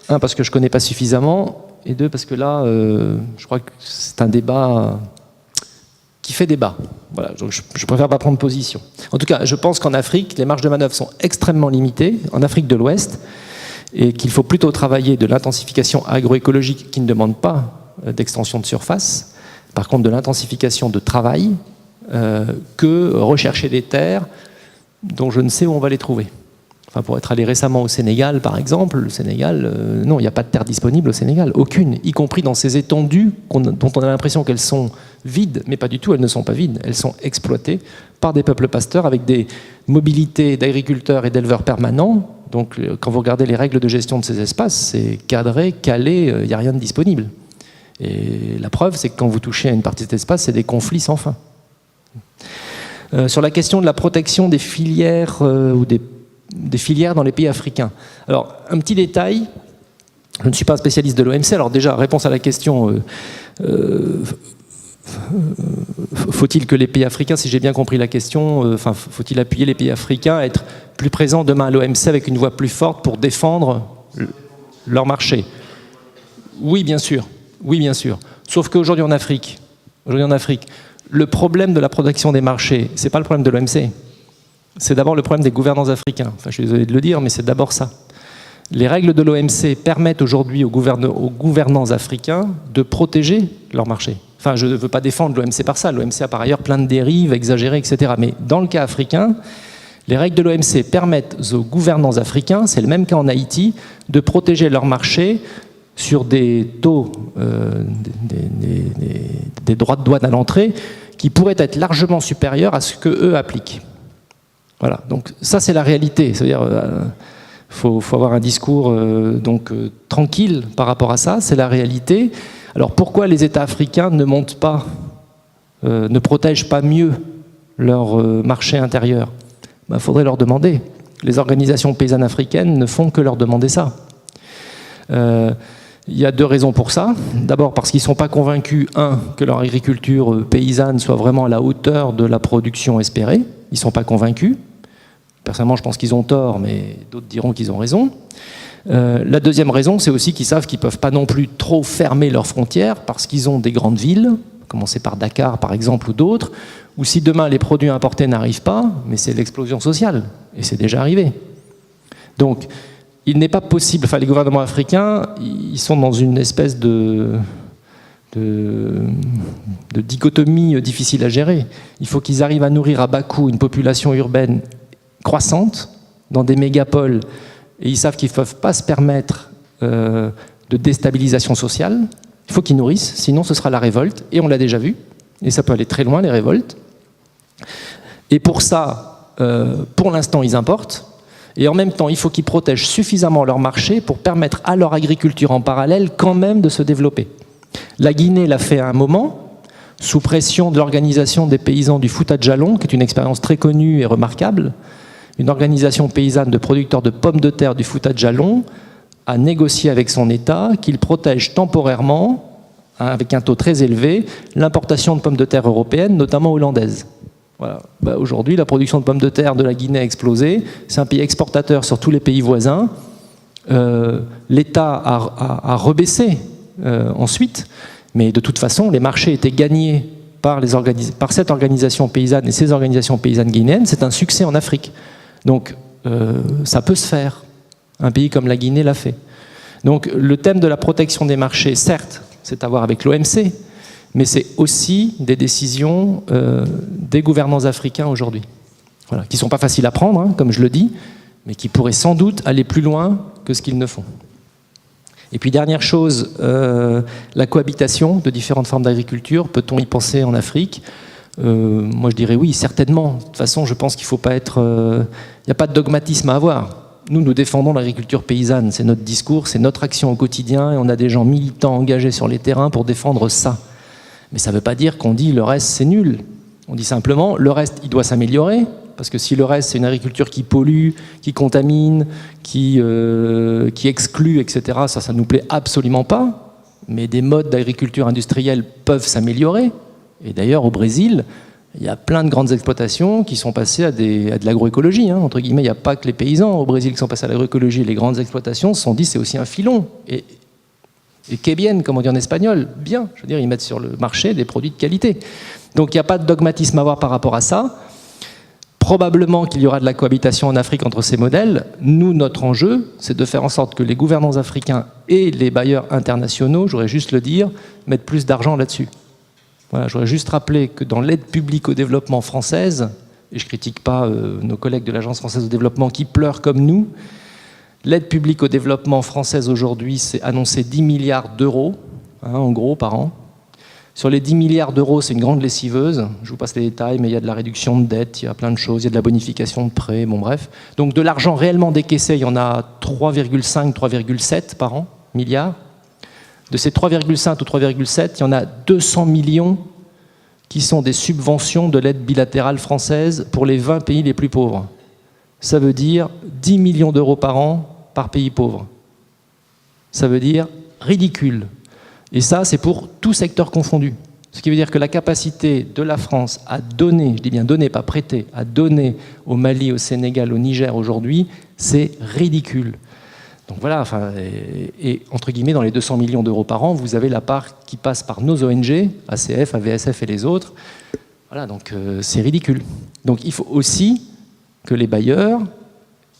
un, parce que je ne connais pas suffisamment, et deux, parce que là, je crois que c'est un débat qui fait débat. Voilà, donc je préfère pas prendre position. En tout cas, je pense qu'en Afrique, les marges de manœuvre sont extrêmement limitées, en Afrique de l'Ouest, et qu'il faut plutôt travailler de l'intensification agroécologique qui ne demande pas d'extension de surface, par contre de l'intensification de travail, que rechercher des terres dont je ne sais où on va les trouver. Enfin, pour être allé récemment au Sénégal, par exemple, le Sénégal, non, il n'y a pas de terre disponible au Sénégal, aucune, y compris dans ces étendues dont on a l'impression qu'elles sont vides, mais pas du tout, elles ne sont pas vides, elles sont exploitées par des peuples pasteurs avec des mobilités d'agriculteurs et d'éleveurs permanents. Donc, quand vous regardez les règles de gestion de ces espaces, c'est cadré, calé, il n'y a rien de disponible. Et la preuve, c'est que quand vous touchez à une partie de cet espace, c'est des conflits sans fin. Sur la question de la protection des filières ou des filières dans les pays africains. Alors, un petit détail, je ne suis pas un spécialiste de l'OMC, alors déjà, réponse à la question, faut-il que les pays africains, si j'ai bien compris la question, faut-il appuyer les pays africains à être plus présents demain à l'OMC avec une voix plus forte pour défendre leur marché? Oui, bien sûr. Oui, bien sûr. Sauf qu'aujourd'hui en Afrique, le problème de la protection des marchés, ce n'est pas le problème de l'OMC. C'est d'abord le problème des gouvernants africains. Enfin, je suis désolé de le dire, mais c'est d'abord ça. Les règles de l'OMC permettent aujourd'hui aux gouvernants africains de protéger leur marché. Enfin, je ne veux pas défendre l'OMC par ça. L'OMC a par ailleurs plein de dérives, exagérées, etc. Mais dans le cas africain, les règles de l'OMC permettent aux gouvernants africains, c'est le même cas en Haïti, de protéger leur marché sur des taux, des droits de douane à l'entrée qui pourraient être largement supérieurs à ce qu'eux appliquent. Voilà, donc ça c'est la réalité, c'est-à-dire faut avoir un discours tranquille par rapport à ça, c'est la réalité. Alors pourquoi les États africains ne montent pas, ne protègent pas mieux leur marché intérieur? Ben, faudrait leur demander. Les organisations paysannes africaines ne font que leur demander ça. Il y a deux raisons pour ça. D'abord parce qu'ils ne sont pas convaincus, que leur agriculture paysanne soit vraiment à la hauteur de la production espérée. Ils ne sont pas convaincus. Personnellement, je pense qu'ils ont tort, mais d'autres diront qu'ils ont raison. La deuxième raison, c'est aussi qu'ils savent qu'ils ne peuvent pas non plus trop fermer leurs frontières parce qu'ils ont des grandes villes, commencer par Dakar par exemple ou d'autres, où si demain les produits importés n'arrivent pas, mais c'est l'explosion sociale, et c'est déjà arrivé. Donc, il n'est pas possible, enfin les gouvernements africains, ils sont dans une espèce de dichotomie difficile à gérer. Il faut qu'ils arrivent à nourrir à bas coût une population urbaine croissante dans des mégapoles, et ils savent qu'ils ne peuvent pas se permettre de déstabilisation sociale. Il faut qu'ils nourrissent, sinon ce sera la révolte, et on l'a déjà vu, et ça peut aller très loin les révoltes. Et pour ça, pour l'instant, ils importent. Et en même temps, il faut qu'ils protègent suffisamment leur marché pour permettre à leur agriculture en parallèle quand même de se développer. La Guinée l'a fait à un moment, sous pression de l'organisation des paysans du Fouta Djallon, qui est une expérience très connue et remarquable. Une organisation paysanne de producteurs de pommes de terre du Fouta Djallon a négocié avec son État qu'il protège temporairement, avec un taux très élevé, l'importation de pommes de terre européennes, notamment hollandaises. Voilà. Bah, aujourd'hui, la production de pommes de terre de la Guinée a explosé. C'est un pays exportateur sur tous les pays voisins. L'État a rebaissé ensuite, mais de toute façon, les marchés étaient gagnés par cette organisation paysanne et ces organisations paysannes guinéennes. C'est un succès en Afrique. Donc, ça peut se faire. Un pays comme la Guinée l'a fait. Donc, le thème de la protection des marchés, certes, c'est à voir avec l'OMC, mais c'est aussi des décisions des gouvernants africains aujourd'hui, voilà, qui ne sont pas faciles à prendre, hein, comme je le dis, mais qui pourraient sans doute aller plus loin que ce qu'ils ne font. Et puis dernière chose, la cohabitation de différentes formes d'agriculture, peut-on y penser en Afrique? Moi je dirais oui, certainement. De toute façon, je pense qu'il ne faut pas être... Il n'y a pas de dogmatisme à avoir. Nous défendons l'agriculture paysanne, c'est notre discours, c'est notre action au quotidien, et on a des gens militants engagés sur les terrains pour défendre ça. Mais ça ne veut pas dire qu'on dit le reste c'est nul. On dit simplement le reste il doit s'améliorer, parce que si le reste c'est une agriculture qui pollue, qui contamine, qui exclut, etc., ça ne nous plaît absolument pas. Mais des modes d'agriculture industrielle peuvent s'améliorer. Et d'ailleurs au Brésil, il y a plein de grandes exploitations qui sont passées à de l'agroécologie. Hein, entre guillemets, il n'y a pas que les paysans au Brésil qui sont passés à l'agroécologie. Les grandes exploitations se sont dit c'est aussi un filon. Et que bien, comme on dit en espagnol, bien. Je veux dire, ils mettent sur le marché des produits de qualité. Donc il n'y a pas de dogmatisme à avoir par rapport à ça. Probablement qu'il y aura de la cohabitation en Afrique entre ces modèles. Nous, notre enjeu, c'est de faire en sorte que les gouvernants africains et les bailleurs internationaux, j'aurais juste le dire, mettent plus d'argent là-dessus. Voilà, j'aurais juste rappelé que dans l'aide publique au développement française, et je ne critique pas nos collègues de l'Agence française de développement qui pleurent comme nous, l'aide publique au développement française aujourd'hui, c'est annoncé 10 milliards d'euros, hein, en gros, par an. Sur les 10 milliards d'euros, c'est une grande lessiveuse. Je vous passe les détails, mais il y a de la réduction de dette, il y a plein de choses, il y a de la bonification de prêts, bon bref. Donc de l'argent réellement décaissé, il y en a 3,5, 3,7 par an, milliards. De ces 3,5 ou 3,7, il y en a 200 millions qui sont des subventions de l'aide bilatérale française pour les 20 pays les plus pauvres. Ça veut dire 10 millions d'euros par an par pays pauvre. Ça veut dire ridicule. Et ça, c'est pour tout secteur confondu. Ce qui veut dire que la capacité de la France à donner, je dis bien donner, pas prêter, à donner au Mali, au Sénégal, au Niger aujourd'hui, c'est ridicule. Donc voilà, enfin, et entre guillemets, dans les 200 millions d'euros par an, vous avez la part qui passe par nos ONG, ACF, AVSF et les autres. Voilà, donc c'est ridicule. Donc il faut aussi que les bailleurs,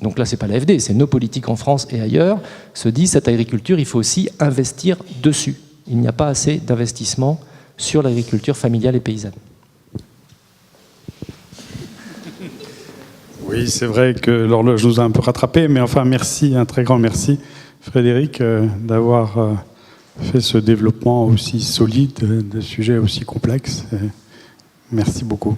donc là c'est pas l'AFD, c'est nos politiques en France et ailleurs, se disent cette agriculture, il faut aussi investir dessus. Il n'y a pas assez d'investissement sur l'agriculture familiale et paysanne. Oui, c'est vrai que l'horloge nous a un peu rattrapés, mais enfin merci, un très grand merci Frédéric d'avoir fait ce développement aussi solide de sujets aussi complexes. Merci beaucoup.